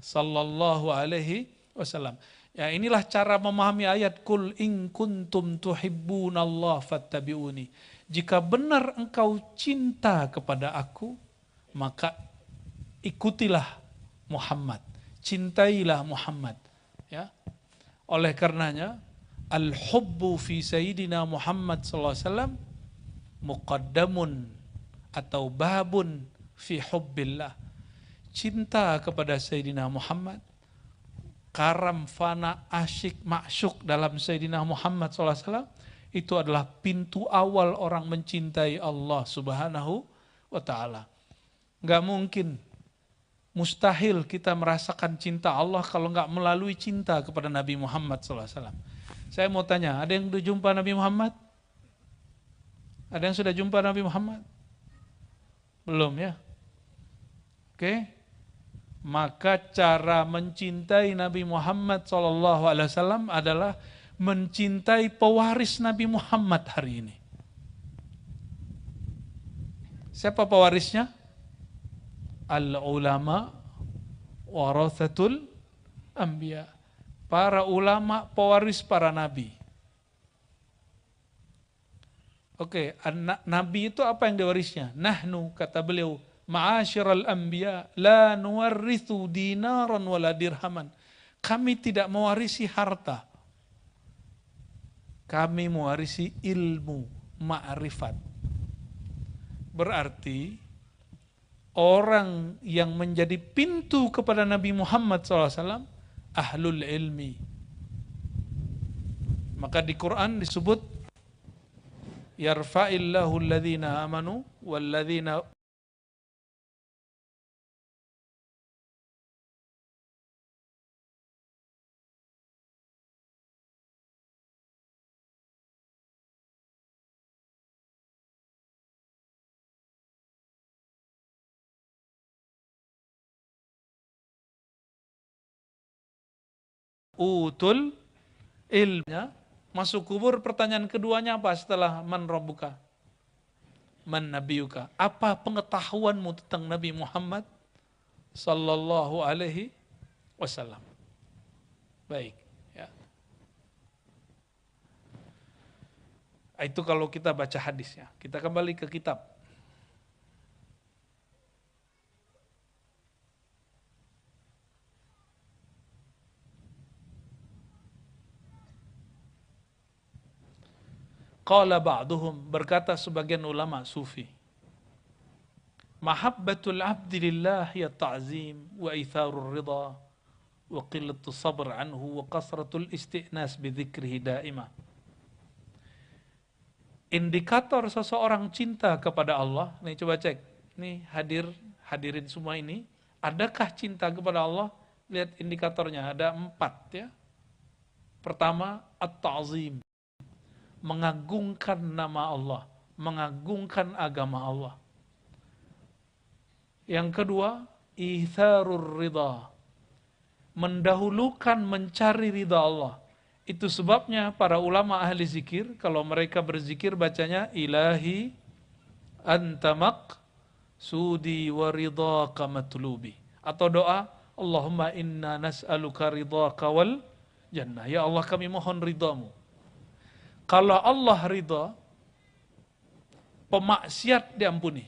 Speaker 1: sallallahu alaihi wasallam. Ya, inilah cara memahami ayat Qul in kuntum tuhibbunallah fattabi'uni. Jika benar engkau cinta kepada aku, maka ikutilah Muhammad. Cintailah Muhammad. Ya. Oleh karenanya, al-hubbu fi sayyidina Muhammad sallallahu alaihi wasallam muqaddamun atau babun fi hubbillah. Cinta kepada Sayyidina Muhammad, karam, fana, asyik, ma'syuk dalam Sayyidina Muhammad SAW, itu adalah pintu awal orang mencintai Allah Subhanahu wa ta'ala. Gak mungkin, mustahil kita merasakan cinta Allah kalau gak melalui cinta kepada Nabi Muhammad SAW. Saya mau tanya, ada yang sudah jumpa Nabi Muhammad? Ada yang sudah jumpa Nabi Muhammad? Belum ya? Oke. Maka cara mencintai Nabi Muhammad SAW adalah mencintai pewaris Nabi Muhammad hari ini. Siapa pewarisnya? Al-ulama warathatul anbiya. Para ulama pewaris para nabi. Oke, nabi itu apa yang diwarisnya? Nahnu, kata beliau, ma'asyiral anbiya la nuwarrithu dinaran wala dirhaman. Kami tidak mewarisi harta. Kami mewarisi ilmu, ma'rifat. Berarti orang yang menjadi pintu kepada Nabi Muhammad SAW ahlul ilmi. Maka di Quran disebut yarfa'illahu alladhina amanu walladhina utul ilmnya. Masuk kubur, pertanyaan keduanya apa setelah man rabbuka? Man nabiyuka? Apa pengetahuanmu tentang Nabi Muhammad sallallahu alaihi wasallam? Baik, ya. Itu kalau kita baca hadisnya. Kita kembali ke kitab. Qala ba'duhum, berkata sebagian ulama sufi, mahabbatul abdi lillah ya ta'zim wa itharur ridha wa qillatu sabr anhu wa kasratul isti'nas bi dzikrihi daimah. Indikator seseorang cinta kepada Allah, nih coba cek, nih hadirin semua ini, adakah cinta kepada Allah? Lihat indikatornya, ada 4 ya. Pertama, at-ta'zim, mengagungkan nama Allah, mengagungkan agama Allah. Yang kedua, itharur ridha, mendahulukan mencari ridha Allah. Itu sebabnya para ulama ahli zikir, kalau mereka berzikir bacanya ilahi antamak sudi wa ridhaka matlubi. Atau doa, Allahumma inna nas'aluka ridhaka wal jannah. Ya Allah, kami mohon ridhamu. Kalau Allah ridha, pemaksiat diampuni.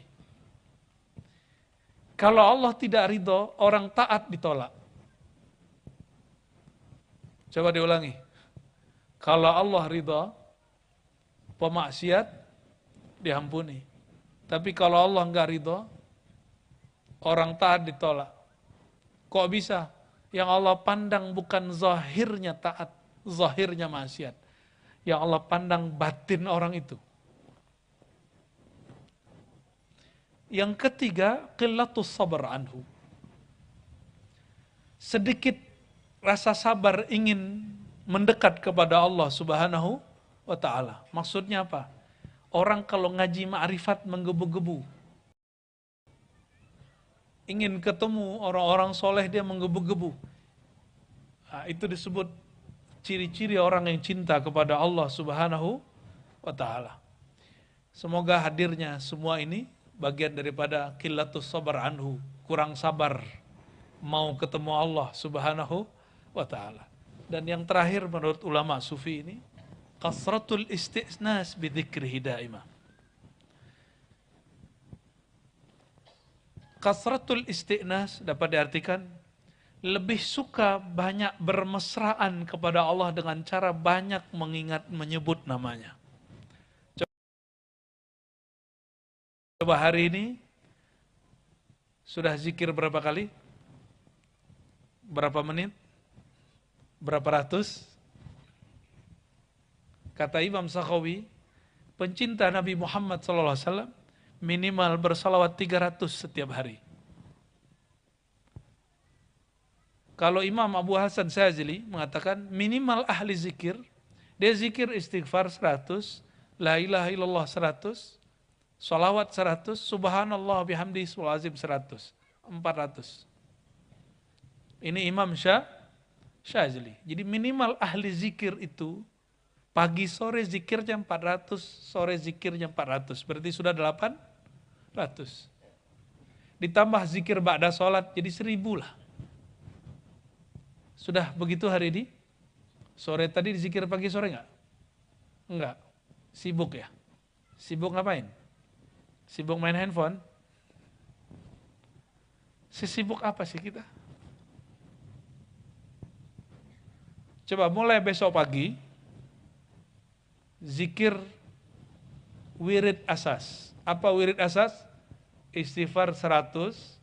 Speaker 1: Kalau Allah tidak ridha, orang taat ditolak. Coba diulangi. Kalau Allah ridha, pemaksiat diampuni. Tapi kalau Allah enggak ridha, orang taat ditolak. Kok bisa? Yang Allah pandang bukan zahirnya taat, zahirnya maksiat. Yang Allah pandang batin orang itu. Yang ketiga, qillatus sabr anhu. Sedikit rasa sabar ingin mendekat kepada Allah Subhanahu wa ta'ala. Maksudnya apa? Orang kalau ngaji ma'rifat menggebu-gebu. Ingin ketemu orang-orang soleh dia menggebu-gebu. Nah, itu disebut ciri-ciri orang yang cinta kepada Allah Subhanahu wa ta'ala. Semoga hadirnya semua ini bagian daripada qillatus sabar anhu, kurang sabar mau ketemu Allah Subhanahu wa ta'ala. Dan yang terakhir menurut ulama sufi ini, kasratul isti'nas bidzikrihi daimah. Kasratul isti'nas dapat diartikan lebih suka banyak bermesraan kepada Allah dengan cara banyak mengingat menyebut namanya. Coba hari ini sudah zikir berapa kali? Berapa menit? Berapa ratus? Kata Imam Sakhawi, pencinta Nabi Muhammad SAW minimal bersalawat 300 setiap hari. Kalau Imam Abu Hasan Syazili mengatakan minimal ahli zikir, dia zikir istighfar 100, la ilaha illallah 100, salawat 100, subhanallah bihamdi sulazim 100, 400. Ini Imam Syazili. Jadi minimal ahli zikir itu pagi sore zikirnya 400, sore zikirnya 400. Berarti sudah 800. Ditambah zikir ba'da sholat jadi 1000 lah. Sudah begitu hari ini? Sore tadi zikir pagi sore enggak? Enggak. Sibuk ya? Sibuk ngapain? Sibuk main handphone? Sesibuk apa sih kita? Coba mulai besok pagi, zikir wirid asas. Apa wirid asas? Istighfar 100,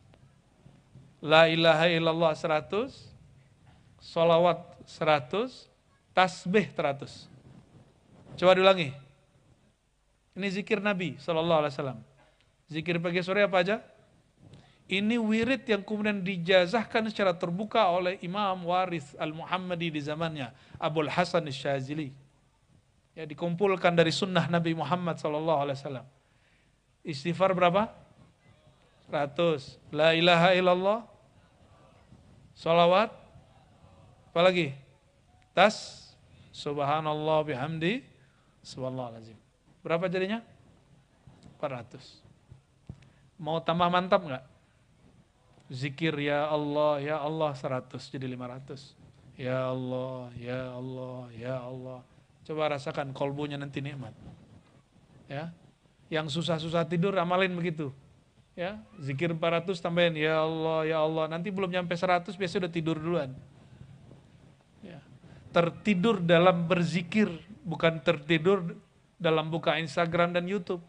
Speaker 1: la ilaha illallah 100, salawat 100, tasbih 100. Coba diulangi. Ini zikir Nabi SAW. Zikir pagi sore apa aja? Ini wirid yang kemudian dijazahkan secara terbuka oleh Imam Waris Al-Muhammadi di zamannya, Abul Hasan Syazili. Ya, dikumpulkan dari sunnah Nabi Muhammad SAW. Istighfar berapa? 100. La ilaha illallah. Salawat. Apalagi? Tas. Subhanallah bihamdi. Subhanallahazim. Berapa jadinya? 400. Mau tambah mantap enggak? Zikir ya Allah 100 jadi 500. Ya Allah, ya Allah, ya Allah. Coba rasakan kolbunya nanti nikmat. Ya. Yang susah-susah tidur amalin begitu. Ya, zikir 400 tambahin ya Allah. Nanti belum nyampe 100 biasa udah tidur duluan. Ya. Tertidur dalam berzikir, bukan tertidur dalam buka Instagram dan YouTube.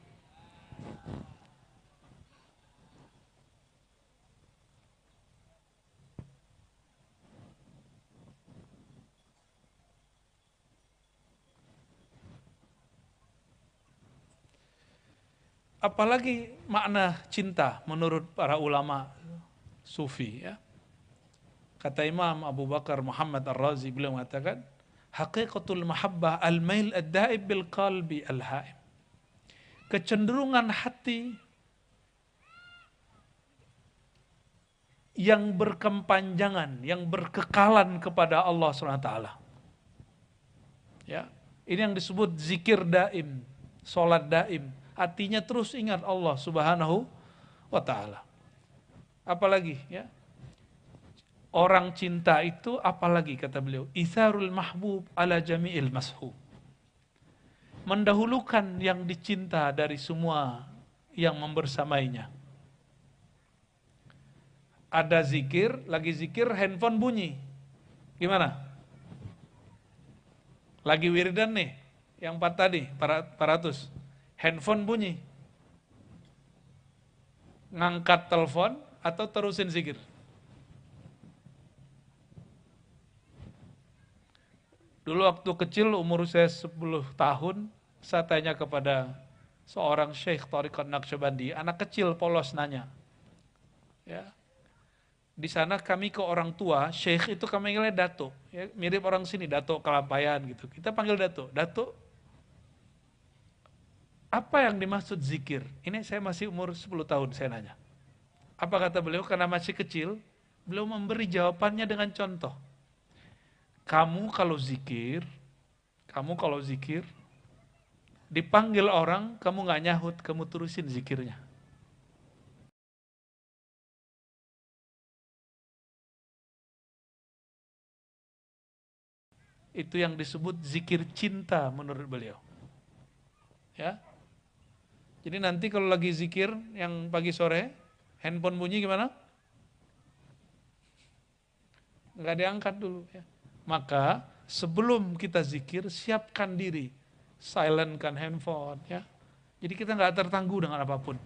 Speaker 1: Apalagi makna cinta menurut para ulama sufi ya. Kata Imam Abu Bakar Muhammad Ar-Razi beliau mengatakan, haqiqatul mahabbah al-mail ad-daib bil qalbi al-haim. Kecenderungan hati yang berkepanjangan, yang berkekalan kepada Allah SWT. Ya, ini yang disebut zikir daim, salat daim. Hatinya terus ingat Allah Subhanahu wa ta'ala. Apalagi ya, orang cinta itu apalagi kata beliau, itharul mahbub ala jami'il mashub. Mendahulukan yang dicinta dari semua yang membersamainya. Ada zikir, lagi zikir handphone bunyi. Gimana? Lagi wiridan nih, yang 4 tadi, 400. Handphone bunyi. Ngangkat telepon atau terusin zikir? Dulu waktu kecil umur saya 10 tahun, saya tanya kepada seorang syekh Thariqat Naqsyabandi, anak kecil polos nanya. Ya. Di sana kami ke orang tua, syekh itu kami panggilnya dato. Ya, mirip orang sini, dato Kalampayan gitu. Kita panggil dato. Dato, apa yang dimaksud zikir? Ini saya masih umur 10 tahun, saya nanya. Apa kata beliau? Karena masih kecil, beliau memberi jawabannya dengan contoh. Kamu kalau zikir, dipanggil orang, kamu nggak nyahut, kamu terusin zikirnya. Itu yang disebut zikir cinta menurut beliau. Ya. Jadi nanti kalau lagi zikir yang pagi sore, handphone bunyi gimana? Nggak diangkat dulu ya. Maka sebelum kita zikir, siapkan diri. Silentkan handphone ya. Jadi kita nggak tertangguh dengan apapun.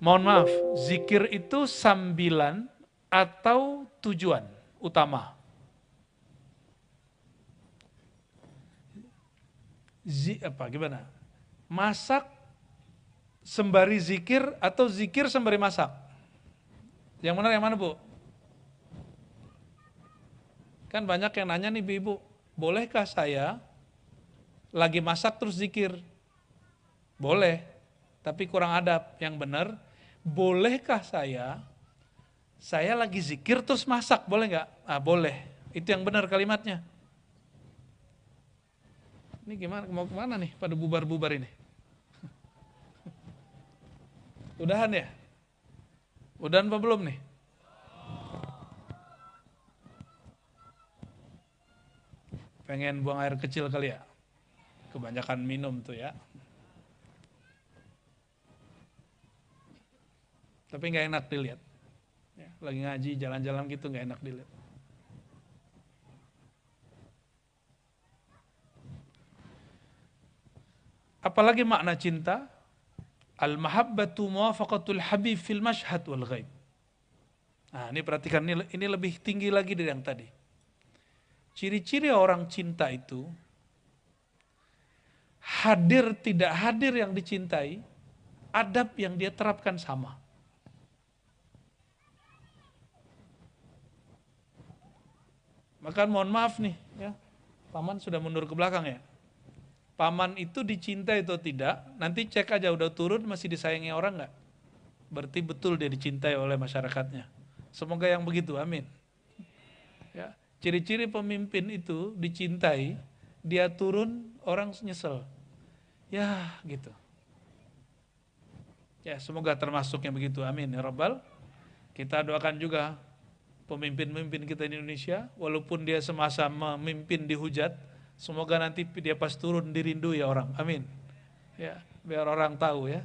Speaker 1: Mohon maaf, zikir itu sambilan atau tujuan utama. Gimana? Masak sembari zikir atau zikir sembari masak? Yang benar yang mana, Bu? Kan banyak yang nanya nih, Ibu, bolehkah saya lagi masak terus zikir? Boleh, tapi kurang adab. Yang benar, bolehkah saya lagi zikir terus masak, boleh nggak? Boleh. Itu yang benar kalimatnya. Ini gimana, mau kemana nih pada bubar-bubar ini? Udahan ya? Udahan apa belum nih? Pengen buang air kecil kali ya? Kebanyakan minum tuh ya. Tapi nggak enak dilihat. Ya, lagi ngaji, jalan-jalan gitu nggak enak dilihat. Apalagi makna cinta? Al-mahabbatu muwafaqatul habib fil mashhad wal ghaib. Nah, ini perhatikan, ini lebih tinggi lagi dari yang tadi. Ciri-ciri orang cinta itu, hadir tidak hadir yang dicintai, adab yang dia terapkan sama. Maka mohon maaf nih, ya, paman sudah mundur ke belakang ya. Paman itu dicintai atau tidak, nanti cek aja udah turun masih disayangi orang nggak? Berarti betul dia dicintai oleh masyarakatnya. Semoga yang begitu, amin. Ya, ciri-ciri pemimpin itu dicintai, dia turun orang nyesel. Ya, gitu. Ya, semoga termasuk yang begitu, amin ya Rabbal. Kita doakan juga pemimpin-pemimpin kita di Indonesia, walaupun dia semasa memimpin dihujat, semoga nanti dia pas turun dirindui ya orang. Amin. Ya, biar orang tahu ya.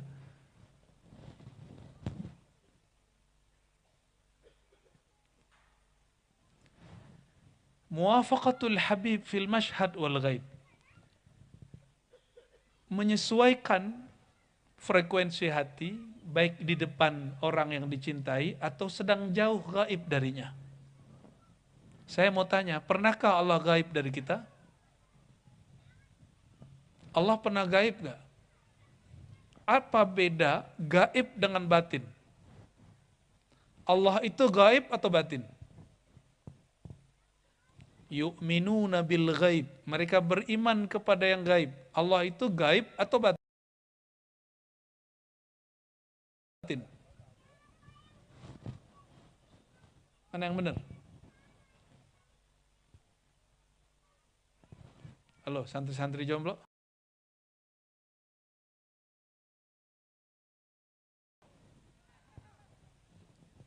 Speaker 1: Muwafaqatul habib fil mashhad wal ghaib. Menyesuaikan frekuensi hati baik di depan orang yang dicintai atau sedang jauh gaib darinya. Saya mau tanya, pernahkah Allah gaib dari kita? Allah pernah gaib gak? Apa beda gaib dengan batin? Allah itu gaib atau batin? Yu'minuna bil ghaib. Mereka beriman kepada yang gaib. Allah itu gaib atau batin? Mana yang benar? Halo, santri-santri jomblo.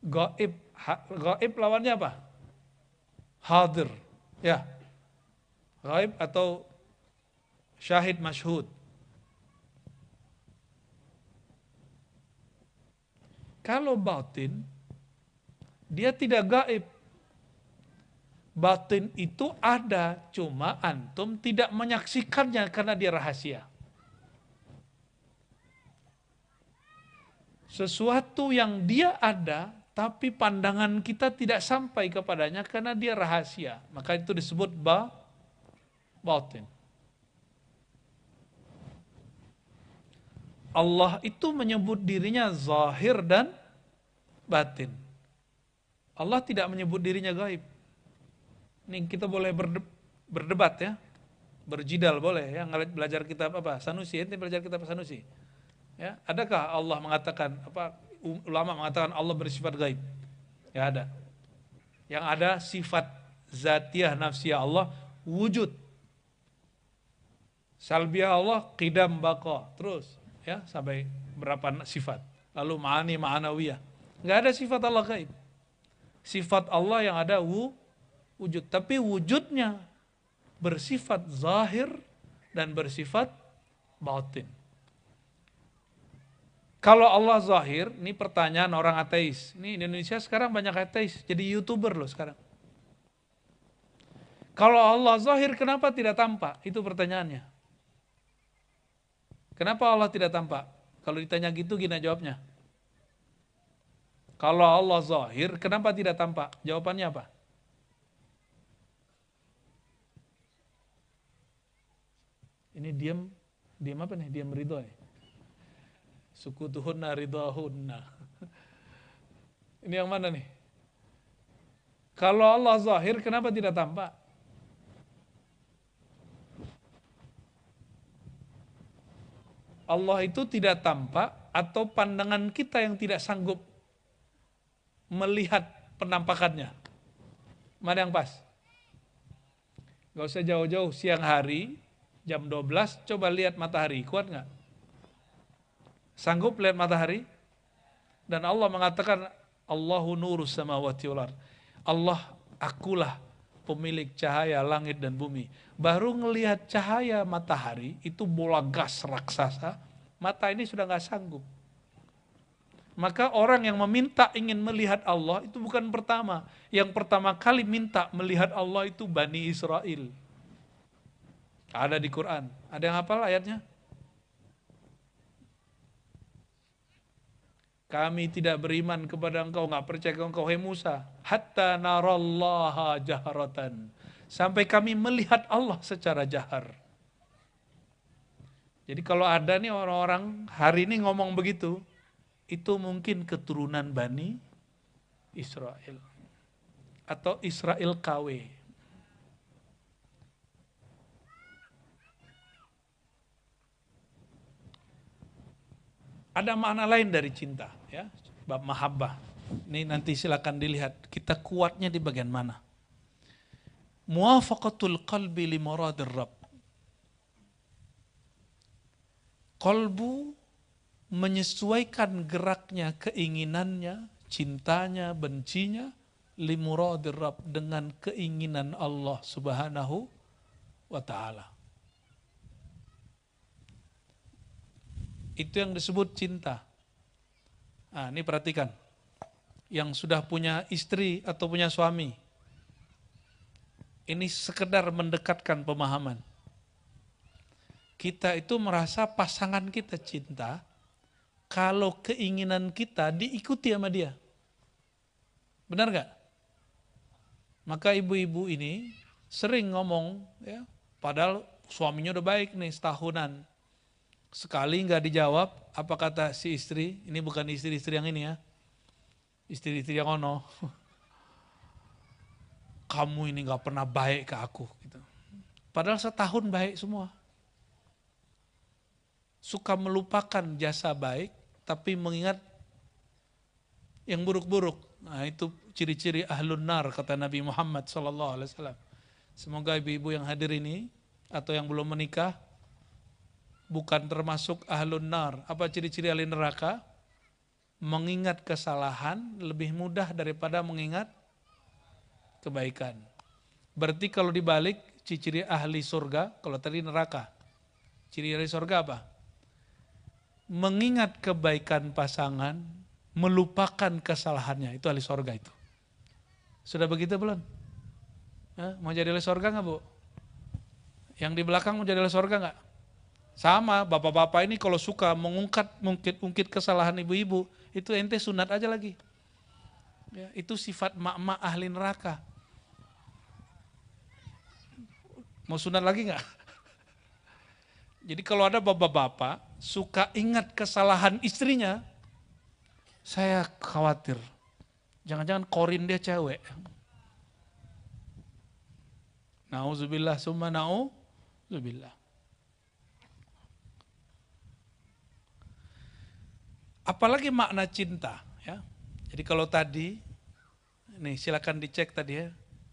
Speaker 1: Gaib, gaib lawannya apa? Hadir. Ya. Gaib atau syahid masyhud. Kalau batin, dia tidak gaib. Batin itu ada, cuma antum tidak menyaksikannya karena dia rahasia. Sesuatu yang dia ada, tapi pandangan kita tidak sampai kepadanya karena dia rahasia. Maka itu disebut batin. Allah itu menyebut dirinya zahir dan batin. Allah tidak menyebut dirinya gaib. Ini kita boleh berdebat ya, berjidal boleh ya, belajar kitab apa? Sanusi, ente belajar kitab Sanusi. Ya, adakah Allah mengatakan ulama mengatakan Allah bersifat gaib? Ya ada. Yang ada sifat zatiah nafsiyah Allah wujud. Salbiah Allah qidam baqa, terus ya sampai berapa sifat. Lalu ma'ani ma'anawiyah. Enggak ada sifat Allah gaib. Sifat Allah yang ada wujud, tapi wujudnya bersifat zahir dan bersifat batin. Kalau Allah zahir, ini pertanyaan orang ateis. Ini Indonesia sekarang banyak ateis, jadi YouTuber loh sekarang. Kalau Allah zahir, kenapa tidak tampak? Itu pertanyaannya. Kenapa Allah tidak tampak? Kalau ditanya gitu, gini jawabnya. Kalau Allah zahir, kenapa tidak tampak? Jawabannya apa? Ini diam apa nih? Diam ridho nih. Sukutuhunna ridhahunna. Ini yang mana nih? Kalau Allah zahir, kenapa tidak tampak? Allah itu tidak tampak atau pandangan kita yang tidak sanggup melihat penampakannya. Mana yang pas? Gak usah jauh-jauh, siang hari, jam 12, coba lihat matahari, kuat gak? Sanggup lihat matahari? Dan Allah mengatakan, Allahu nurus samawati wal ardh. Allah, akulah pemilik cahaya langit dan bumi. Baru ngelihat cahaya matahari, itu bola gas raksasa, mata ini sudah gak sanggup. Maka orang yang meminta ingin melihat Allah itu bukan pertama. Yang pertama kali minta melihat Allah itu Bani Israel. Ada di Quran. Ada yang hafal ayatnya? Kami tidak beriman kepada engkau, gak percaya kepada engkau, hai Musa. Hatta narallaha jaharatan. Sampai kami melihat Allah secara jahar. Jadi kalau ada nih orang-orang hari ini ngomong begitu, itu mungkin keturunan Bani Israel. Atau Israel KW. Ada makna lain dari cinta, ya, bab mahabbah. Ini nanti silakan dilihat kita kuatnya di bagian mana. Muwafaqatul qalbi li muradir Rabb. Qalbu menyesuaikan geraknya, keinginannya, cintanya, bencinya li muradir Rabb, dengan keinginan Allah Subhanahu wa taala. Itu yang disebut cinta. Nah, ini perhatikan. Yang sudah punya istri atau punya suami. Ini sekedar mendekatkan pemahaman. Kita itu merasa pasangan kita cinta kalau keinginan kita diikuti sama dia. Benar gak? Maka ibu-ibu ini sering ngomong, ya, padahal suaminya udah baik nih setahunan. Sekali nggak dijawab, apa kata si istri? Ini bukan istri-istri yang ini ya, istri-istri yang ono. Kamu ini nggak pernah baik ke aku. Gitu. Padahal setahun baik semua. Suka melupakan jasa baik, tapi mengingat yang buruk-buruk. Nah itu ciri-ciri ahlun nar kata Nabi Muhammad SAW. Semoga ibu-ibu yang hadir ini atau yang belum menikah bukan termasuk ahlun nar. Apa ciri-ciri ahli neraka? Mengingat kesalahan lebih mudah daripada mengingat kebaikan. Berarti kalau dibalik, ciri-ciri ahli surga, kalau tadi neraka. Ciri ahli surga apa? Mengingat kebaikan pasangan, melupakan kesalahannya. Itu ahli surga itu. Sudah begitu belum? Mau jadi ahli surga nggak, Bu? Yang di belakang mau jadi ahli surga nggak? Sama, bapak-bapak ini kalau suka mengungkit kesalahan ibu-ibu, itu ente sunat aja lagi. Ya, itu sifat mak-mak ahli neraka. Mau sunat lagi nggak? Jadi kalau ada bapak-bapak suka ingat kesalahan istrinya, saya khawatir. Jangan-jangan korin dia cewek. Nauzubillah summa nauzubillah. Apalagi makna cinta, ya. Jadi kalau tadi, nih silakan dicek tadi ya,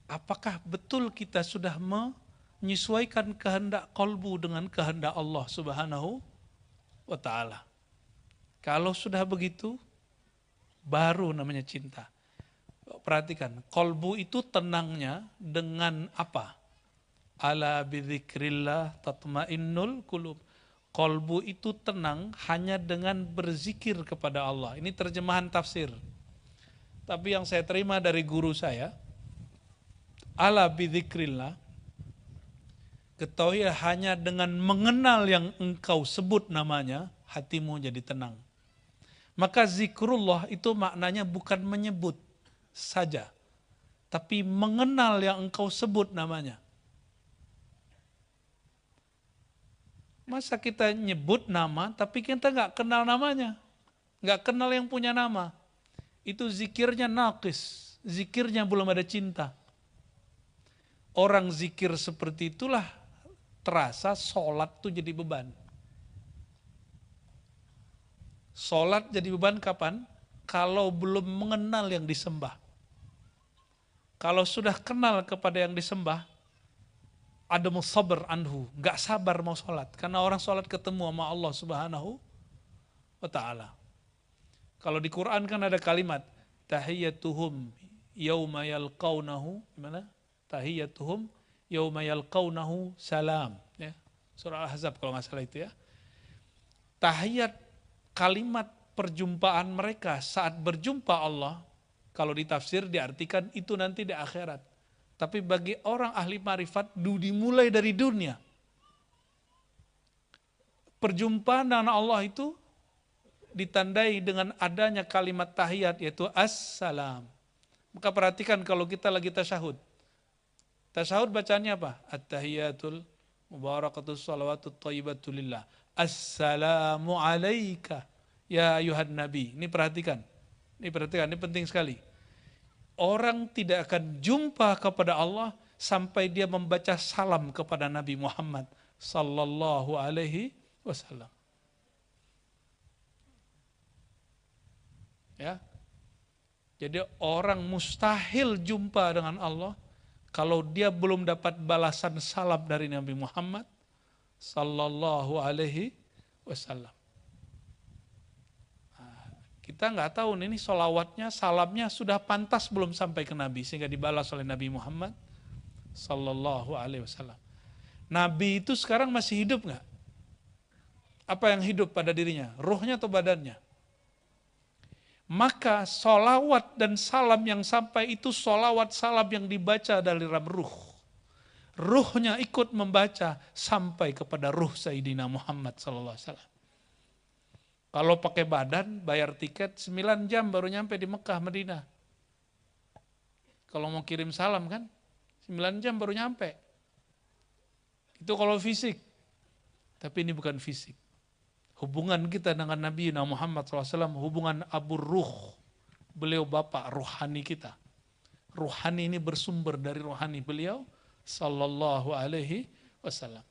Speaker 1: apakah betul kita sudah menyesuaikan kehendak kolbu dengan kehendak Allah Subhanahu wa ta'ala. Kalau sudah begitu, baru namanya cinta. Perhatikan, kolbu itu tenangnya dengan apa? Ala bidzikrillah tatmainnul qulub. Kolbu itu tenang hanya dengan berzikir kepada Allah. Ini terjemahan tafsir. Tapi yang saya terima dari guru saya, ala bidzikrillah, ketahui hanya dengan mengenal yang engkau sebut namanya, hatimu jadi tenang. Maka zikrullah itu maknanya bukan menyebut saja, tapi mengenal yang engkau sebut namanya. Masa kita nyebut nama, tapi kita nggak kenal namanya, nggak kenal yang punya nama. Itu zikirnya naqis, zikirnya belum ada cinta. Orang zikir seperti itulah terasa sholat tuh jadi beban. Sholat jadi beban kapan? Kalau belum mengenal yang disembah. Kalau sudah kenal kepada yang disembah, ada musabar anhu, gak sabar mau sholat. Karena orang sholat ketemu sama Allah Subhanahu wa ta'ala. Kalau di Quran kan ada kalimat, tahiyyatuhum yawma yalqawnahu, gimana? Tahiyyatuhum yawma yalqawnahu salam. Ya. Surah Al-Ahzab kalau gak salah itu ya. Tahiyat, kalimat perjumpaan mereka saat berjumpa Allah, kalau ditafsir diartikan itu nanti di akhirat. Tapi bagi orang ahli marifat, dimulai dari dunia. Perjumpaan dengan Allah itu ditandai dengan adanya kalimat tahiyat, yaitu assalam. Maka perhatikan kalau kita lagi tasyahud. Tasyahud bacanya apa? At-tahiyatul mubarakatus salawatut thayyibatulillah. Assalamu alaika ya ayuhan nabi. Ini perhatikan, ini penting sekali. Orang tidak akan jumpa kepada Allah sampai dia membaca salam kepada Nabi Muhammad sallallahu alaihi wasallam. Ya. Jadi orang mustahil jumpa dengan Allah kalau dia belum dapat balasan salam dari Nabi Muhammad sallallahu alaihi wasallam. Kita nggak tahu ini sholawatnya, salamnya sudah pantas belum sampai ke Nabi sehingga dibalas oleh Nabi Muhammad sallallahu alaihi wasallam. Nabi itu sekarang masih hidup nggak? Apa yang hidup pada dirinya? Ruhnya atau badannya? Maka sholawat dan salam yang sampai itu sholawat salam yang dibaca dari dalam ruh. Ruhnya ikut membaca sampai kepada ruh Sayyidina Muhammad sallallahu alaihi wasallam. Kalau pakai badan, bayar tiket 9 jam baru nyampe di Mekah, Madinah. Kalau mau kirim salam kan, 9 jam baru nyampe. Itu kalau fisik. Tapi ini bukan fisik. Hubungan kita dengan Nabi Muhammad SAW, hubungan abur ruh. Beliau bapak ruhani kita. Ruhani ini bersumber dari ruhani beliau, sallallahu alaihi wasallam.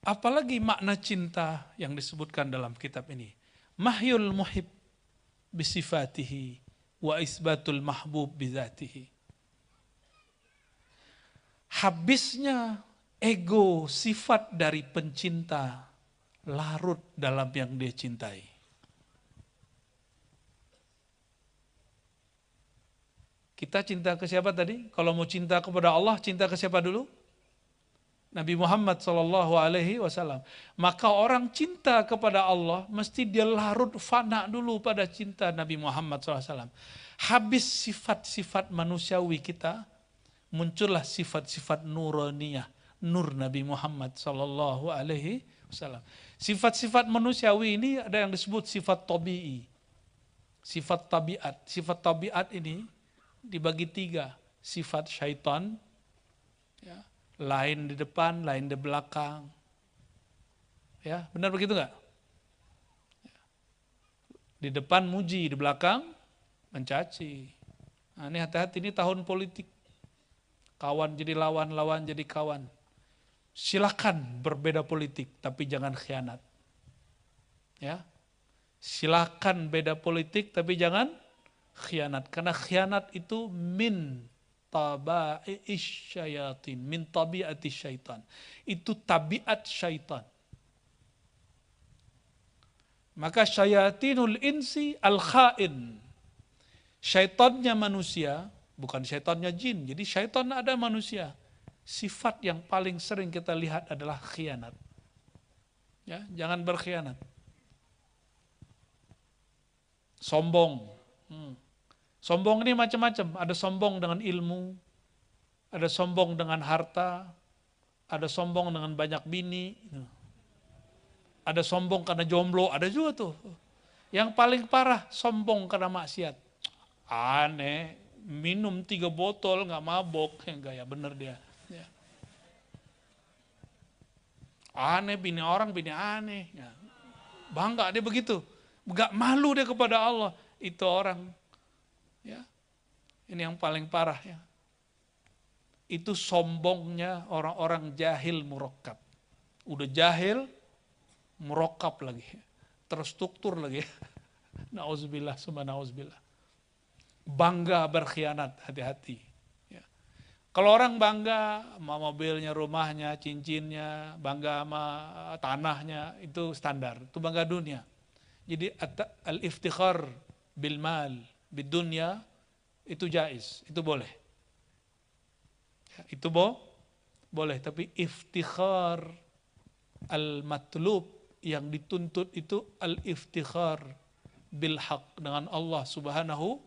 Speaker 1: Apalagi makna cinta yang disebutkan dalam kitab ini. Mahyul muhib bisifatihi wa isbatul mahbub bizatihi. Habisnya ego sifat dari pencinta larut dalam yang dia cintai. Kita cinta ke siapa tadi? Kalau mau cinta kepada Allah, cinta ke siapa dulu? Nabi Muhammad sallallahu alaihi wasallam. Maka orang cinta kepada Allah mesti dia larut fana dulu pada cinta Nabi Muhammad sallallahu alaihi wasallam. Habis sifat-sifat manusiawi kita, muncullah sifat-sifat nuraniyah, nur Nabi Muhammad sallallahu alaihi wasallam. Sifat-sifat manusiawi ini ada yang disebut sifat tabi'i, sifat tabiat. Sifat tabiat ini dibagi 3, sifat syaitan, ya, lain di depan, lain di belakang. Ya, benar begitu enggak? Di depan muji, di belakang mencaci. Nah, ini hati-hati, ini tahun politik. Kawan jadi lawan, lawan jadi kawan. Silakan berbeda politik, tapi jangan khianat. Ya, silakan beda politik, tapi jangan khianat. Karena khianat itu min taba'i'is syayatin, min tabi'ati syaitan. Itu tabiat syaitan. Maka syayatinul insi al-khain. Syaitannya manusia, bukan syaitannya jin. Jadi syaitan ada manusia. Sifat yang paling sering kita lihat adalah khianat. Ya, jangan berkhianat. Sombong. Sombong ini macam-macam. Ada sombong dengan ilmu, ada sombong dengan harta, ada sombong dengan banyak bini, ada sombong karena jomblo, ada juga tuh. Yang paling parah sombong karena maksiat. Aneh, minum 3 botol nggak mabok, gaya bener dia. Ya. Aneh, bini orang bini aneh. Ya. Bangga dia begitu, nggak malu dia kepada Allah. Itu orang. Ya, ini yang paling parah ya. Itu sombongnya orang-orang jahil murakkab. Udah jahil, murakkab lagi, terstruktur lagi. Nauzubillah, summa nauzubillah. Bangga berkhianat, hati-hati. Ya. Kalau orang bangga sama mobilnya, rumahnya, cincinnya, bangga sama tanahnya, itu standar, itu bangga dunia. Jadi al-iftikhar bil mal, bid dunya, itu jaiz, itu boleh. Ya, itu boleh, tapi iftikhar al-matlub, yang dituntut itu al-iftikhar bil haq, dengan Allah subhanahu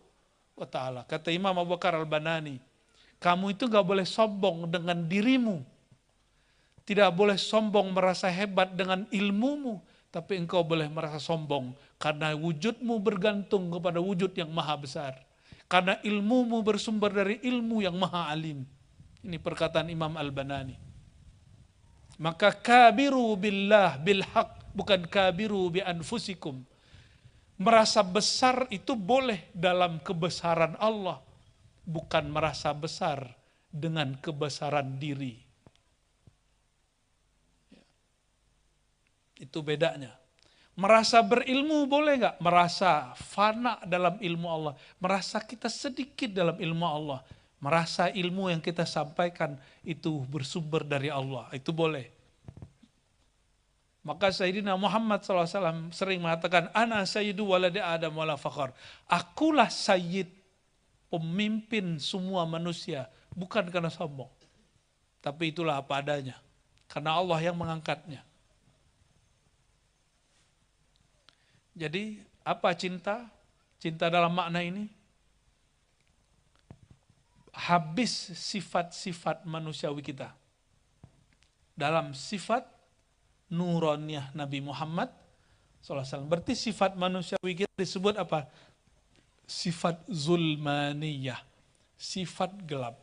Speaker 1: wa ta'ala. Kata Imam Abu Bakar Al-Banani, kamu itu gak boleh sombong dengan dirimu, tidak boleh sombong merasa hebat dengan ilmumu, tapi engkau boleh merasa sombong karena wujudmu bergantung kepada wujud yang maha besar, karena ilmumu bersumber dari ilmu yang maha alim. Ini perkataan Imam Al-Banani. Maka kabiru billah bil haq, bukan kabiru bi anfusikum. Merasa besar itu boleh dalam kebesaran Allah, bukan merasa besar dengan kebesaran diri. Itu bedanya. Merasa berilmu boleh nggak? Merasa fana dalam ilmu Allah, merasa kita sedikit dalam ilmu Allah, merasa ilmu yang kita sampaikan itu bersumber dari Allah, itu boleh. Maka Sayyidina Muhammad SAW sering mengatakan, Ana sayyidu waladi Adam wala fakhar. Akulah sayyid, pemimpin semua manusia, bukan karena sombong, tapi itulah apa adanya, karena Allah yang mengangkatnya. Jadi apa cinta? Cinta dalam makna ini, habis sifat-sifat manusiawi kita dalam sifat nuroniyah Nabi Muhammad SAW. Berarti sifat manusiawi kita disebut apa? Sifat zulmaniyah, sifat gelap.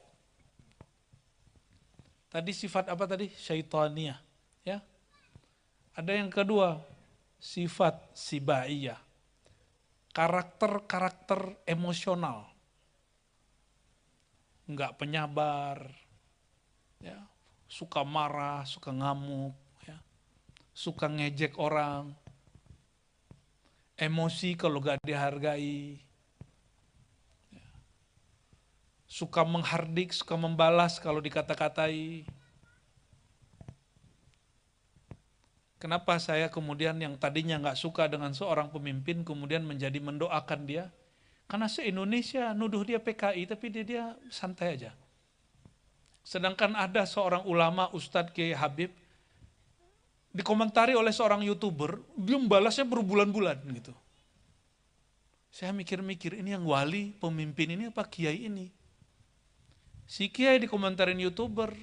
Speaker 1: Tadi sifat apa tadi? Syaitaniyah. Ya. Ada yang kedua, sifat sibaiyah, karakter-karakter emosional. Enggak penyabar, ya, suka marah, suka ngamuk, suka ngejek orang, emosi kalau gak dihargai, suka menghardik, suka membalas kalau dikata-katai. Kenapa saya kemudian yang tadinya gak suka dengan seorang pemimpin kemudian menjadi mendoakan dia? Karena se-Indonesia nuduh dia PKI tapi dia santai aja. Sedangkan ada seorang ulama, Ustadz Kiai Habib, dikomentari oleh seorang YouTuber, dia membalasnya berbulan-bulan gitu. Saya mikir-mikir, ini yang wali, pemimpin ini apa kiai ini? Si kiai dikomentarin YouTuber,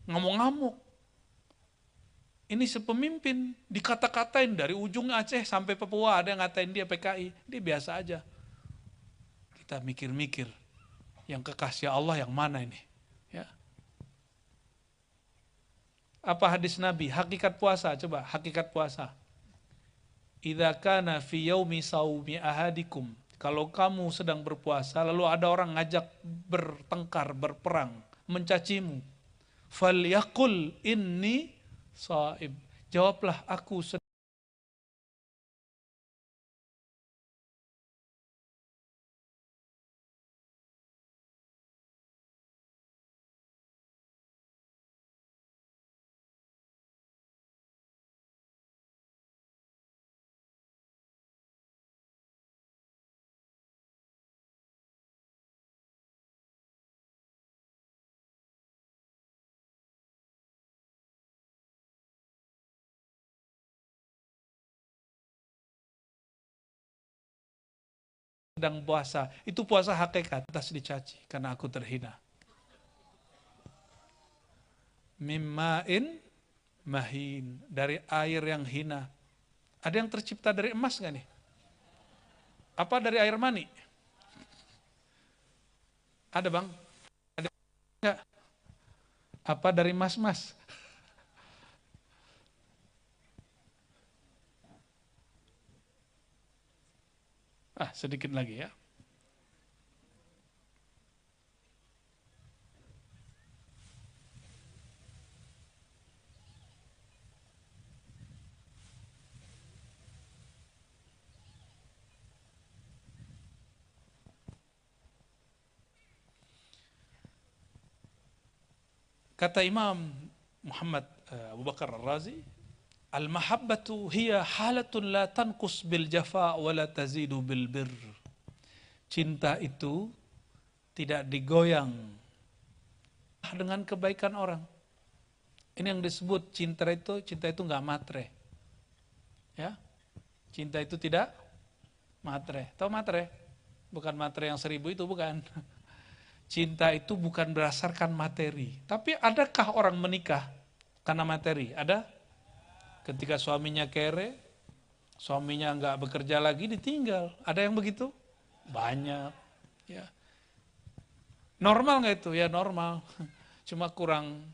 Speaker 1: ngamuk-ngamuk. Ini sepemimpin, dikata-katain dari ujung Aceh sampai Papua, ada yang ngatain dia PKI, dia biasa aja. Kita mikir-mikir, yang kekasih Allah yang mana ini? Ya. Apa hadis Nabi? Hakikat puasa, coba hakikat puasa. Idza kana fi yaumi saumi ahadikum, Kalau kamu sedang berpuasa, lalu ada orang ngajak bertengkar, berperang, mencacimu, falyaqul inni shaim. Jawablah, aku sedang puasa. Itu puasa hakikat, atas dicaci karena aku terhina. Mimma'in mahin, dari air yang hina. Ada yang tercipta dari emas gak nih? Apa dari air mani? Ada bang? Ada enggak? Apa dari mas-mas? Sedikit lagi ya. Kata Imam Muhammad Abu Bakar Ar-Razi, al-mahabbatu hiya halatun la tanqus bil jafa wa la tazidu bil bir. Cinta itu tidak digoyang dengan kebaikan orang. Ini yang disebut cinta itu enggak matre. Ya. Cinta itu tidak matre. Tahu matre? Bukan matre yang 1000 itu, bukan. Cinta itu bukan berdasarkan materi. Tapi adakah orang menikah karena materi? Ada? Ketika suaminya kere, suaminya nggak bekerja lagi, ditinggal. Ada yang begitu? Banyak. Ya. Normal nggak itu? Ya normal. Cuma kurang,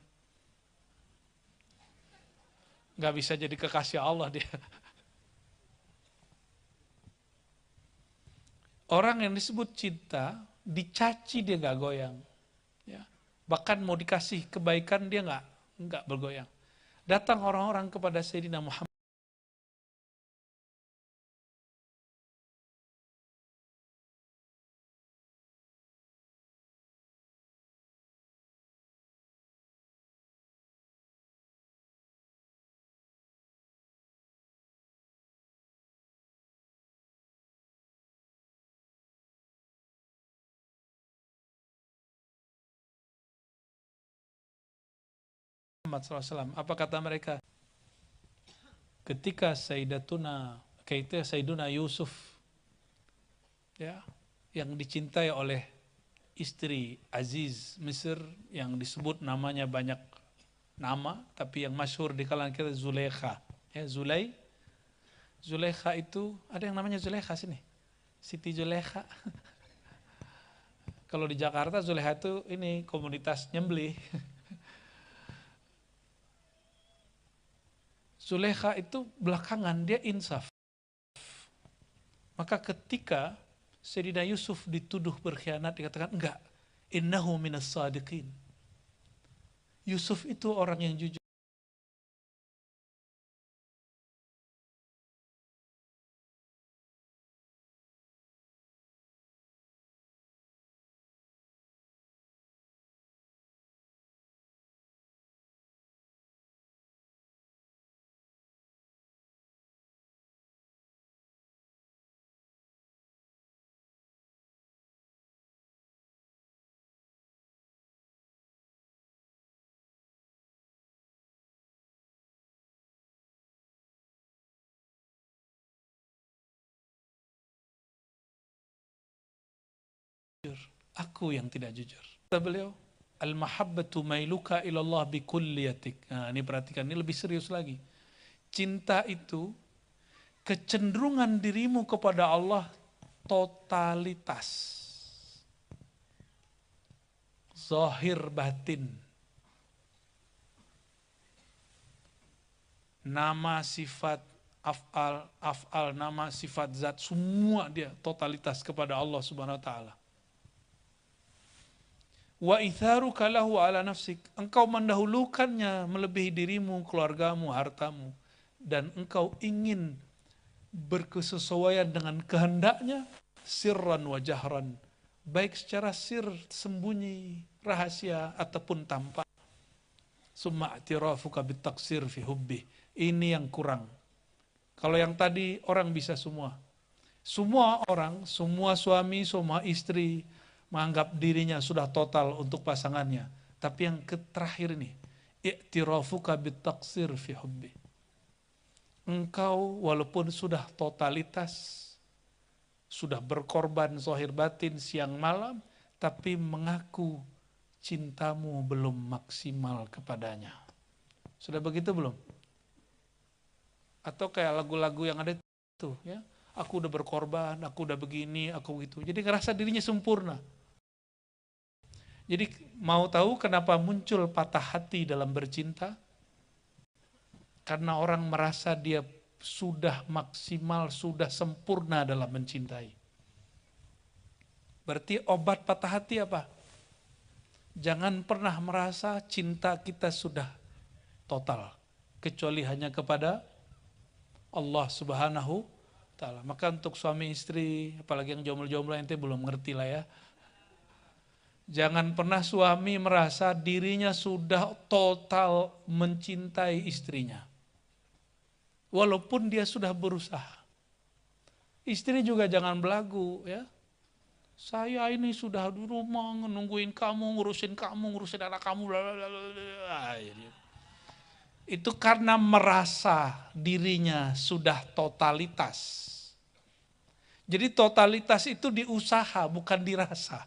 Speaker 1: nggak bisa jadi kekasih Allah dia. Orang yang disebut cinta, dicaci dia nggak goyang. Ya. Bahkan mau dikasih kebaikan dia nggak bergoyang. Datang orang-orang kepada Sayyidina Muhammad. SAW. Apa kata mereka? Ketika Sayyiduna Yusuf, ya, yang dicintai oleh istri Aziz Mesir, yang disebut namanya banyak nama, tapi yang masyhur di kalangan kita Zulaikha. Ya, Zulaikha itu, ada yang namanya Zulaikha sini? Siti Zulaikha. Kalau di Jakarta Zulaikha itu ini komunitas nyembelih. Zulaikha itu belakangan dia insaf. Maka ketika Sayyidina Yusuf dituduh berkhianat, dikatakan enggak, innahu minas sadiqin. Yusuf itu orang yang jujur. Aku yang tidak jujur. Kata beliau, al-mahabbatu mailuka ilallah bikulliyatik. Nah, ini perhatikan, ini lebih serius lagi. Cinta itu kecenderungan dirimu kepada Allah totalitas. Zahir batin. Nama, sifat, af'al, nama, sifat, zat, semua dia totalitas kepada Allah Subhanahu wa taala. Wa itharuka lahu ala nafsik, engkau mendahulukannya melebihi dirimu, keluargamu, hartamu, dan engkau ingin berkesesuaian dengan kehendaknya, sirran wa jahran, baik secara sir, sembunyi, rahasia, ataupun tampak. Summa i'tirafuka bitaksir fi hubbi, ini yang kurang. Kalau yang tadi orang bisa semua. Semua orang, semua suami, semua istri menganggap dirinya sudah total untuk pasangannya. Tapi yang terakhir ini, i'tirafuka bitaksir fi hubbi. Engkau walaupun sudah totalitas, sudah berkorban zahir batin siang malam, tapi mengaku cintamu belum maksimal kepadanya. Sudah begitu belum? Atau kayak lagu-lagu yang ada itu, ya, aku udah berkorban, aku udah begini, aku gitu. Jadi ngerasa dirinya sempurna. Jadi mau tahu kenapa muncul patah hati dalam bercinta? Karena orang merasa dia sudah maksimal, sudah sempurna dalam mencintai. Berarti obat patah hati apa? Jangan pernah merasa cinta kita sudah total, kecuali hanya kepada Allah Subhanahu wa taala. Maka untuk suami istri, apalagi yang jomblo-jomblo, ente belum ngerti lah ya. Jangan pernah suami merasa dirinya sudah total mencintai istrinya, walaupun dia sudah berusaha. Istri juga jangan belagu, ya. Saya ini sudah di rumah nungguin kamu, ngurusin anak kamu, blablabla. Itu karena merasa dirinya sudah totalitas. Jadi totalitas itu diusaha, bukan dirasa.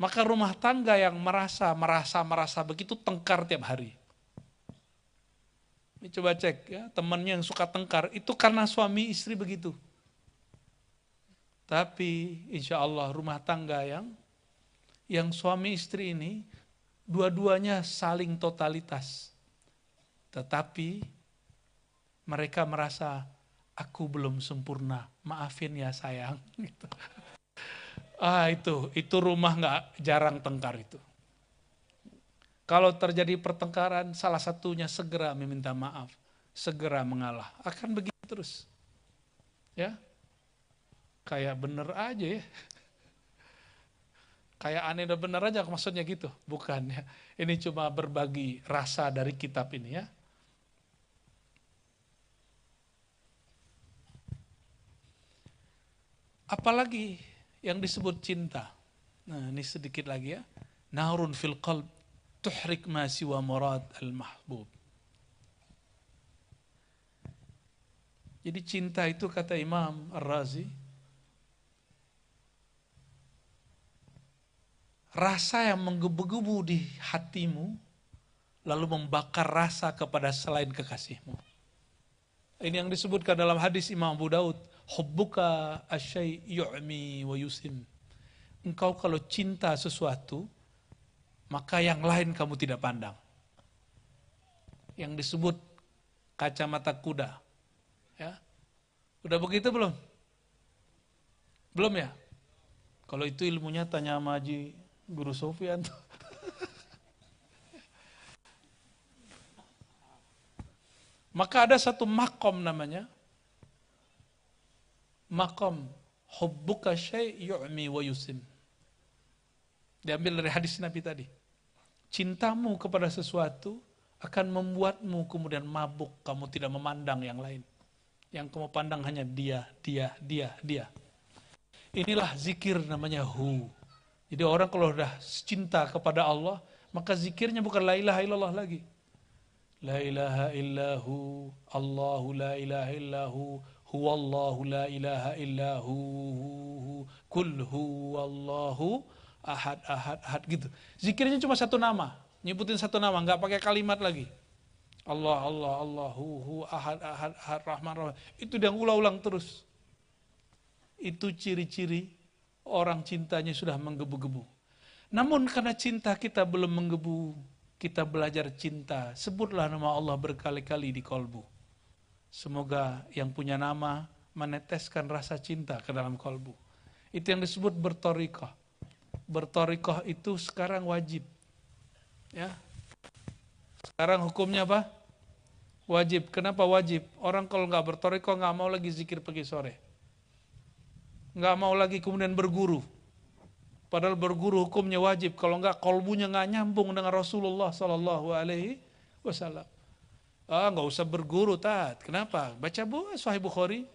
Speaker 1: Maka rumah tangga yang merasa begitu tengkar tiap hari. Ini coba cek ya, temannya yang suka tengkar, itu karena suami istri begitu. Tapi insya Allah rumah tangga yang suami istri ini, dua-duanya saling totalitas. Tetapi mereka merasa, aku belum sempurna, maafin ya sayang. Gitu. Itu rumah nggak jarang tengkar itu. Kalau terjadi pertengkaran, salah satunya segera meminta maaf, segera mengalah. Akan begitu terus. Ya, kayak bener aja ya. Kayak aneh dan bener aja maksudnya gitu. Bukan ya. Ini cuma berbagi rasa dari kitab ini ya. Apalagi yang disebut cinta. Nah, ini sedikit lagi ya. Narun fil qalb tuhrik ma siwa murad al-mahbub. Jadi cinta itu kata Imam Ar-Razi, rasa yang menggebu-gebu di hatimu lalu membakar rasa kepada selain kekasihmu. Ini yang disebutkan dalam hadis Imam Abu Daud, hubbuka asyai yu'mi wa yusim. Engkau kalau cinta sesuatu, maka yang lain kamu tidak pandang. Yang disebut kacamata kuda. Ya. Udah begitu belum? Belum ya? Kalau itu ilmunya tanya sama Haji Guru Sofyan. Maka ada satu makom namanya, makom hubbuka syai' yu'mi wa yusim. Diambil dari hadis Nabi tadi. Cintamu kepada sesuatu akan membuatmu kemudian mabuk, kamu tidak memandang yang lain. Yang kamu pandang hanya dia. Inilah zikir namanya hu. Jadi orang kalau sudah cinta kepada Allah, maka zikirnya bukan la ilaha illallah lagi. La ilaha illahu, Allahu la ilaha illahu, huwallahu la ilaha illahu, kul huwallahu ahad gitu. Zikirnya cuma satu nama, nyebutin satu nama, nggak pakai kalimat lagi. Allah, hu, ahad, rahman, rahman. Itu yang ulang-ulang terus. Itu ciri-ciri orang cintanya sudah menggebu-gebu. Namun karena cinta kita belum menggebu, kita belajar cinta, sebutlah nama Allah berkali-kali di kolbu. Semoga yang punya nama meneteskan rasa cinta ke dalam kalbu. Itu yang disebut bertorikoh. Bertorikoh itu sekarang wajib. Ya. Sekarang hukumnya apa? Wajib. Kenapa wajib? Orang kalau nggak bertorikoh nggak mau lagi zikir pagi sore. Nggak mau lagi kemudian berguru. Padahal berguru hukumnya wajib. Kalau nggak kalbunya nggak nyambung dengan Rasulullah Sallallahu Alaihi Wasallam. Nggak usah berguru, tat. Kenapa? Baca buku Sahih Bukhari.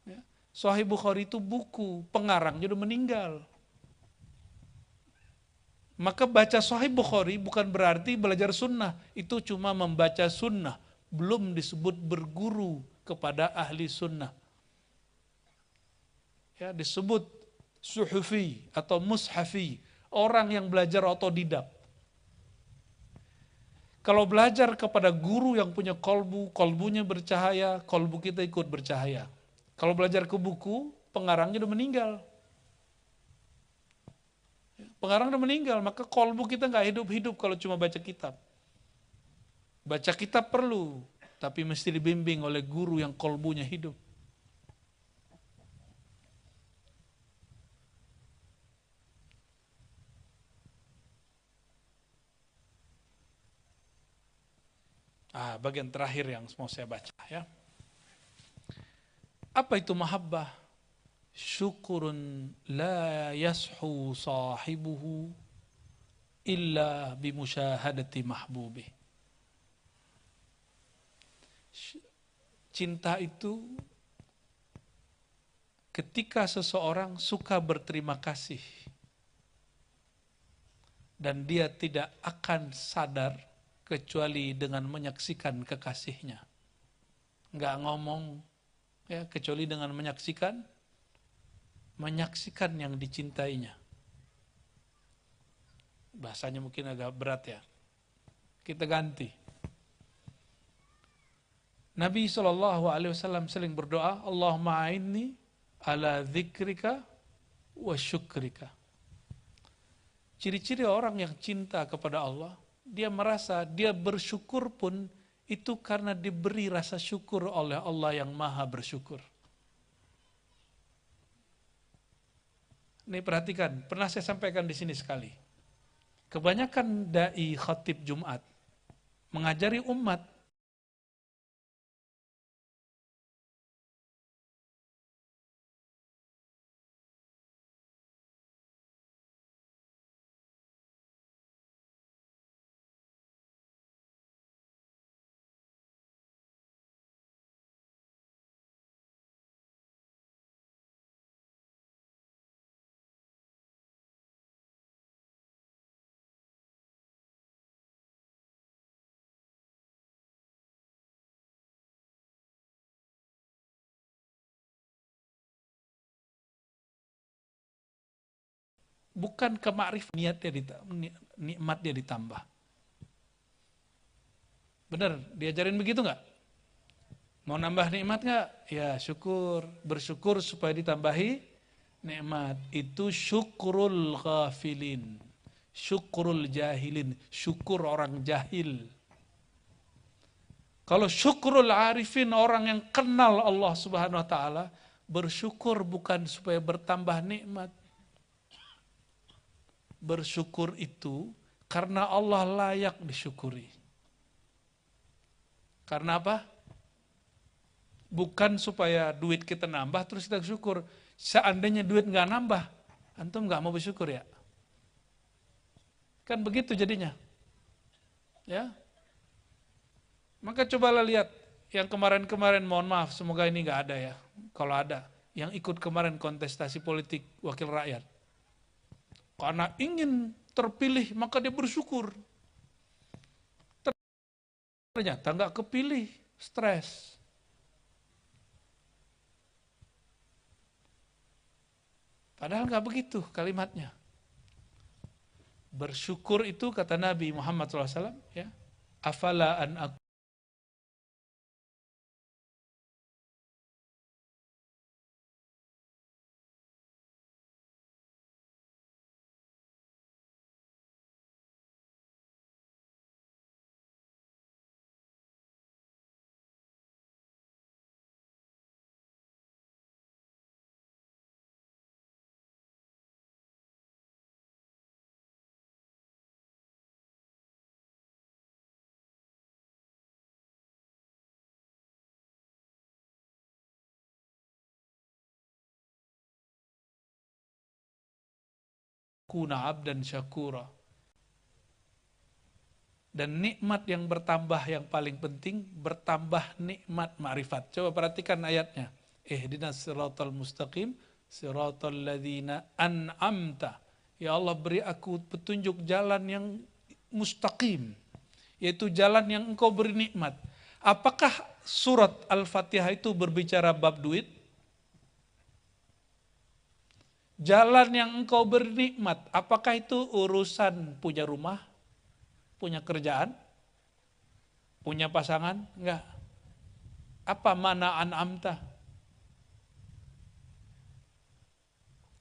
Speaker 1: Ya. Sahih Bukhari itu buku, pengarangnya udah meninggal. Maka baca Sahih Bukhari bukan berarti belajar sunnah. Itu cuma membaca sunnah. Belum disebut berguru kepada ahli sunnah. Ya, disebut suhufi atau mushafi. Orang yang belajar otodidak. Kalau belajar kepada guru yang punya kolbu, kolbunya bercahaya, kolbu kita ikut bercahaya. Kalau belajar ke buku, pengarangnya udah meninggal. Pengarang udah meninggal, maka kolbu kita nggak hidup-hidup kalau cuma baca kitab. Baca kitab perlu, tapi mesti dibimbing oleh guru yang kolbunya hidup. Bagian terakhir yang mau saya baca ya. Apa itu mahabbah? Syukurun la yashu sahibuhu illa bimusyahadati mahbubih. Cinta itu ketika seseorang suka berterima kasih dan dia tidak akan sadar kecuali dengan menyaksikan kekasihnya. Nggak ngomong, ya, kecuali dengan menyaksikan yang dicintainya. Bahasanya mungkin agak berat ya. Kita ganti. Nabi SAW sering berdoa, Allahumma a'inni ala dzikrika wa syukrika. Ciri-ciri orang yang cinta kepada Allah, dia merasa dia bersyukur pun itu karena diberi rasa syukur oleh Allah yang maha bersyukur. Ini perhatikan, pernah saya sampaikan di sini sekali. Kebanyakan dai khatib Jumat mengajari umat bukan ke ma'rifat, nikmat dia ditambah. Benar, diajarin begitu nggak? Mau nambah nikmat nggak? Ya syukur, bersyukur supaya ditambahi nikmat. Itu syukrul ghafilin, syukrul jahilin, syukur orang jahil. Kalau syukrul arifin, orang yang kenal Allah Subhanahu wa taala, bersyukur bukan supaya bertambah nikmat. Bersyukur itu karena Allah layak disyukuri. Karena apa? Bukan supaya duit kita nambah terus kita syukur. Seandainya duit nggak nambah, antum nggak mau bersyukur ya? Kan begitu jadinya. Ya. Maka cobalah lihat yang kemarin-kemarin, mohon maaf, semoga ini nggak ada ya. Kalau ada, yang ikut kemarin kontestasi politik wakil rakyat. Karena ingin terpilih, maka dia bersyukur. Ternyata nggak kepilih, stres. Padahal nggak begitu kalimatnya. Bersyukur itu kata Nabi Muhammad SAW, ya, afala an kuna abdan syakura. Dan nikmat yang bertambah yang paling penting, bertambah nikmat ma'rifat. Coba perhatikan ayatnya. Ihdinas siratal mustaqim, siratal ladzina an'amta. Ya Allah, beri aku petunjuk jalan yang mustaqim, yaitu jalan yang engkau beri nikmat. Apakah surat Al-Fatihah itu berbicara bab duit? Jalan yang engkau beri nikmat, apakah itu urusan punya rumah, punya kerjaan, punya pasangan? Enggak. Apa mana an'amta?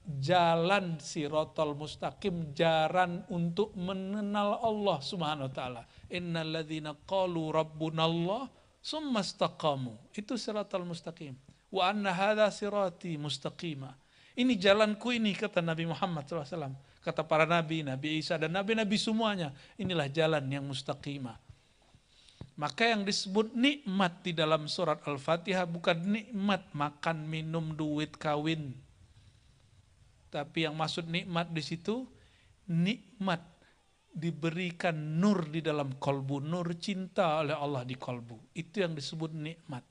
Speaker 1: Jalan sirotol mustaqim, jalan untuk mengenal Allah subhanahu wa ta'ala. Innal ladzina qalu rabbunallah summa istaqamu. Itu sirotol mustaqim. Wa anna hadha sirati mustaqima. Ini jalanku ini, kata Nabi Muhammad SAW. Kata para nabi, Nabi Isa dan nabi-nabi semuanya. Inilah jalan yang mustaqimah. Maka yang disebut nikmat di dalam surat Al-Fatihah bukan nikmat makan, minum, duit, kawin. Tapi yang maksud nikmat di situ, nikmat diberikan nur di dalam kolbu, nur cinta oleh Allah di kolbu. Itu yang disebut nikmat.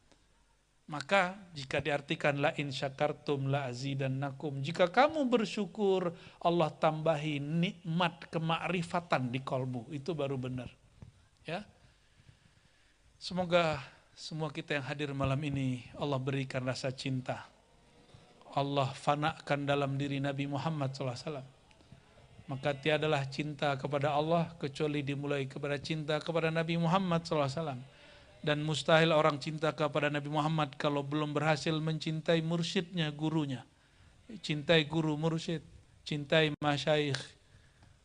Speaker 1: Maka jika diartikan la in syakartum la azidannakum, jika kamu bersyukur, Allah tambahi nikmat kemakrifatan di kolbu. Itu baru benar. Ya. Semoga semua kita yang hadir malam ini Allah berikan rasa cinta. Allah fanakan dalam diri Nabi Muhammad SAW. Maka tiadalah cinta kepada Allah kecuali dimulai kepada cinta kepada Nabi Muhammad SAW. Dan mustahil orang cinta kepada Nabi Muhammad kalau belum berhasil mencintai mursyidnya, gurunya. Cintai guru mursyid, cintai masyayikh,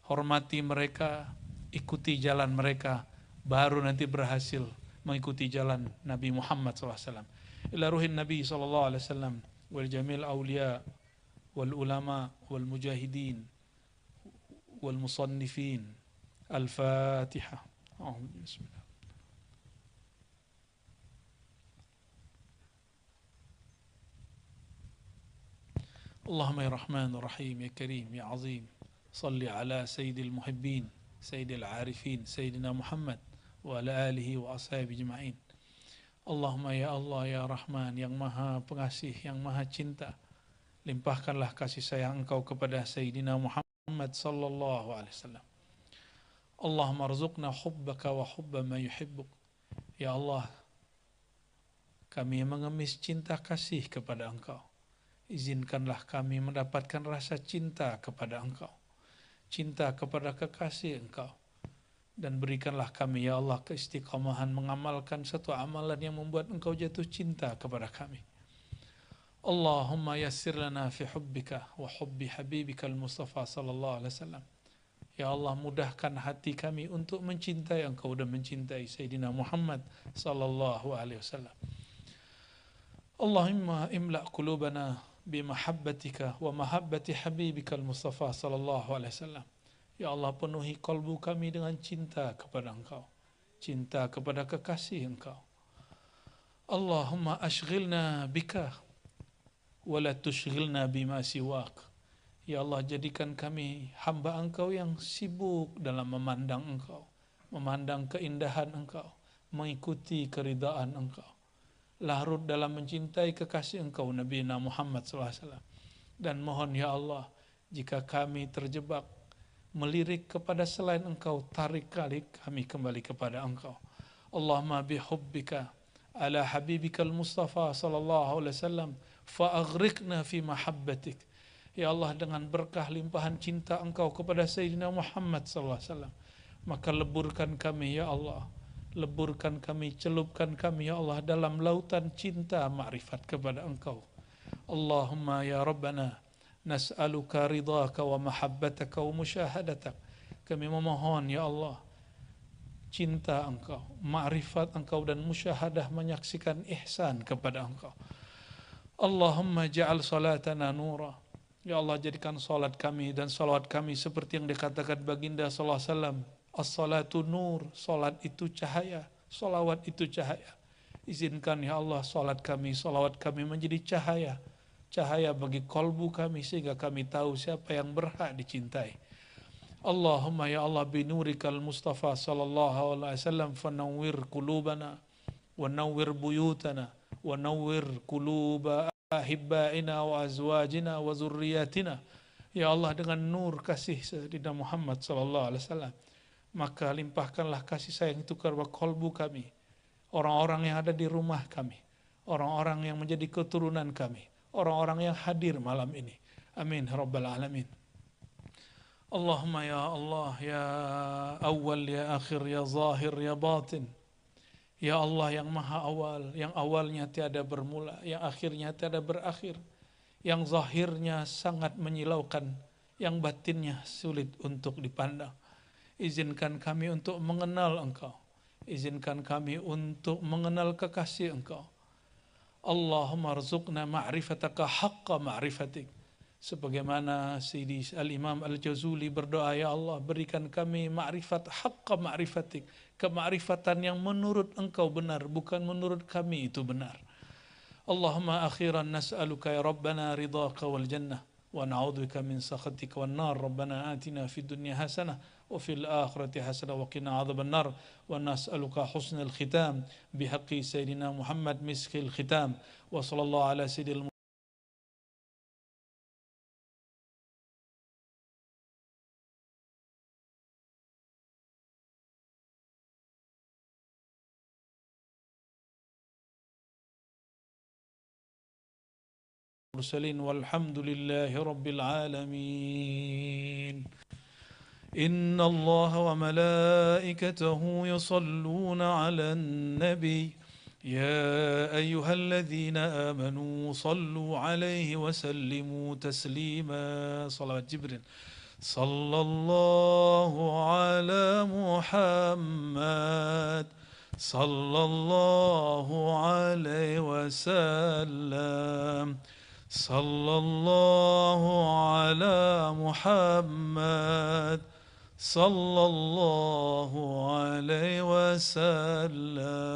Speaker 1: hormati mereka, ikuti jalan mereka, baru nanti berhasil mengikuti jalan Nabi Muhammad SAW. Ila ruhin Nabi SAW. والجميع الأولياء والعلماء والمجاهدين والمصنفين. الفاتحة. بسم الله. اللهم يا رحمن الرحيم يا كريم يا عظيم صل على سيد المحبين سيد العارفين سيدنا محمد وعلى آله وأصحابه أجمعين. Allahumma ya Allah ya Rahman, yang maha pengasih, yang maha cinta, limpahkanlah kasih sayang engkau kepada Sayyidina Muhammad sallallahu alaihi wasallam. Allahumma arzuqna hubbaka wa hubba ma yuhibbuk. Ya Allah, kami mengemis cinta kasih kepada engkau. Izinkanlah kami mendapatkan rasa cinta kepada engkau, cinta kepada kekasih engkau. Dan berikanlah kami ya Allah keistiqamahan mengamalkan satu amalan yang membuat engkau jatuh cinta kepada kami. Allahumma yassir lana fi hubbika wa hubbi habibika al-Mustafa sallallahu alaihi wasallam. Ya Allah, mudahkan hati kami untuk mencintai engkau dan mencintai Sayyidina Muhammad sallallahu alaihi wasallam. Allahumma imla' qulubana bimahabbatika wa mahabbati habibika al-Mustafa sallallahu alaihi wasallam. Ya Allah, penuhi kalbu kami dengan cinta kepada engkau, cinta kepada kekasih engkau. Allahumma ashghilna bika wa la tushghilna bima siwak. Ya Allah, jadikan kami hamba engkau yang sibuk dalam memandang engkau, memandang keindahan engkau, mengikuti keridaan engkau, larut dalam mencintai kekasih engkau Nabi Muhammad SAW. Dan mohon ya Allah, jika kami terjebak melirik kepada selain engkau, tarik kami kembali kepada engkau. Allahumma bihubbika ala habibika al-Mustafa sallallahu alaihi wasallam fa'aghriqna fi mahabbatik. Ya Allah, dengan berkah limpahan cinta engkau kepada Sayyidina Muhammad sallallahu alaihi wasallam, maka leburkan kami ya Allah, leburkan kami, celupkan kami ya Allah dalam lautan cinta ma'rifat kepada engkau. Allahumma ya Rabbana nas'aluka ridhaka wa mahabbataka wa musyahadatak. Kami memohon ya Allah cinta engkau, ma'rifat engkau dan musyahadah, menyaksikan ihsan kepada engkau. Allahumma ja'al salatana nura. Ya Allah, jadikan salat kami dan salawat kami seperti yang dikatakan baginda sallallahu alaihi wasallam, as-salatu nur, salat itu cahaya, salawat itu cahaya. Izinkan ya Allah salat kami, salawat kami menjadi cahaya, cahaya bagi kolbu kami, sehingga kami tahu siapa yang berhak dicintai, Allahumma ya Allah binurikal Mustafa sallallahu alaihi wasallam fanawwir qulubana wa nawwir buyutana wa nawwir quluba ahibbaina wa azwajina wa zurriyatina. Ya Allah, dengan nur kasih Sayyidina Muhammad sallallahu alaihi wasallam, maka limpahkanlah kasih sayang itu ke kalbu kami, orang-orang yang ada di rumah kami, orang-orang yang menjadi keturunan kami, orang-orang yang hadir malam ini. Amin rabbal alamin. Allahumma ya Allah, ya awal, ya akhir, ya zahir, ya batin. Ya Allah yang maha awal, yang awalnya tiada bermula, yang akhirnya tiada berakhir, yang zahirnya sangat menyilaukan, yang batinnya sulit untuk dipandang. Izinkan kami untuk mengenal Engkau, izinkan kami untuk mengenal kekasih Engkau. Allahumma arzuqna ma'rifataka haqqa ma'rifatik. Sebagaimana Sayyidi Al-Imam Al-Jazuli berdoa, ya Allah berikan kami ma'rifat haqqa ma'rifatik, kemakrifatan yang menurut Engkau benar, bukan menurut kami itu benar. Allahumma akhiran nas'aluka ya Rabbana ridhaka wal jannah wa na'udzubika min sakhatika wan nar. Rabbana atina fid dunya hasanah wa fil akhirati hasanah wa qina adzaban nar wa nas'aluka husnal khitam bihaqqi sayyidina Muhammad miskil khitam wa sallallahu ala sayyidil المرسلين والحمد لله رب العالمين. إن الله وملائكته يصلون على النبي يا أيها الذين آمنوا صلوا عليه وسلموا تسليما. صلوات جبريل. صلى الله على محمد صلى الله عليه وسلم. صلى الله على محمد صلى الله عليه وسلم.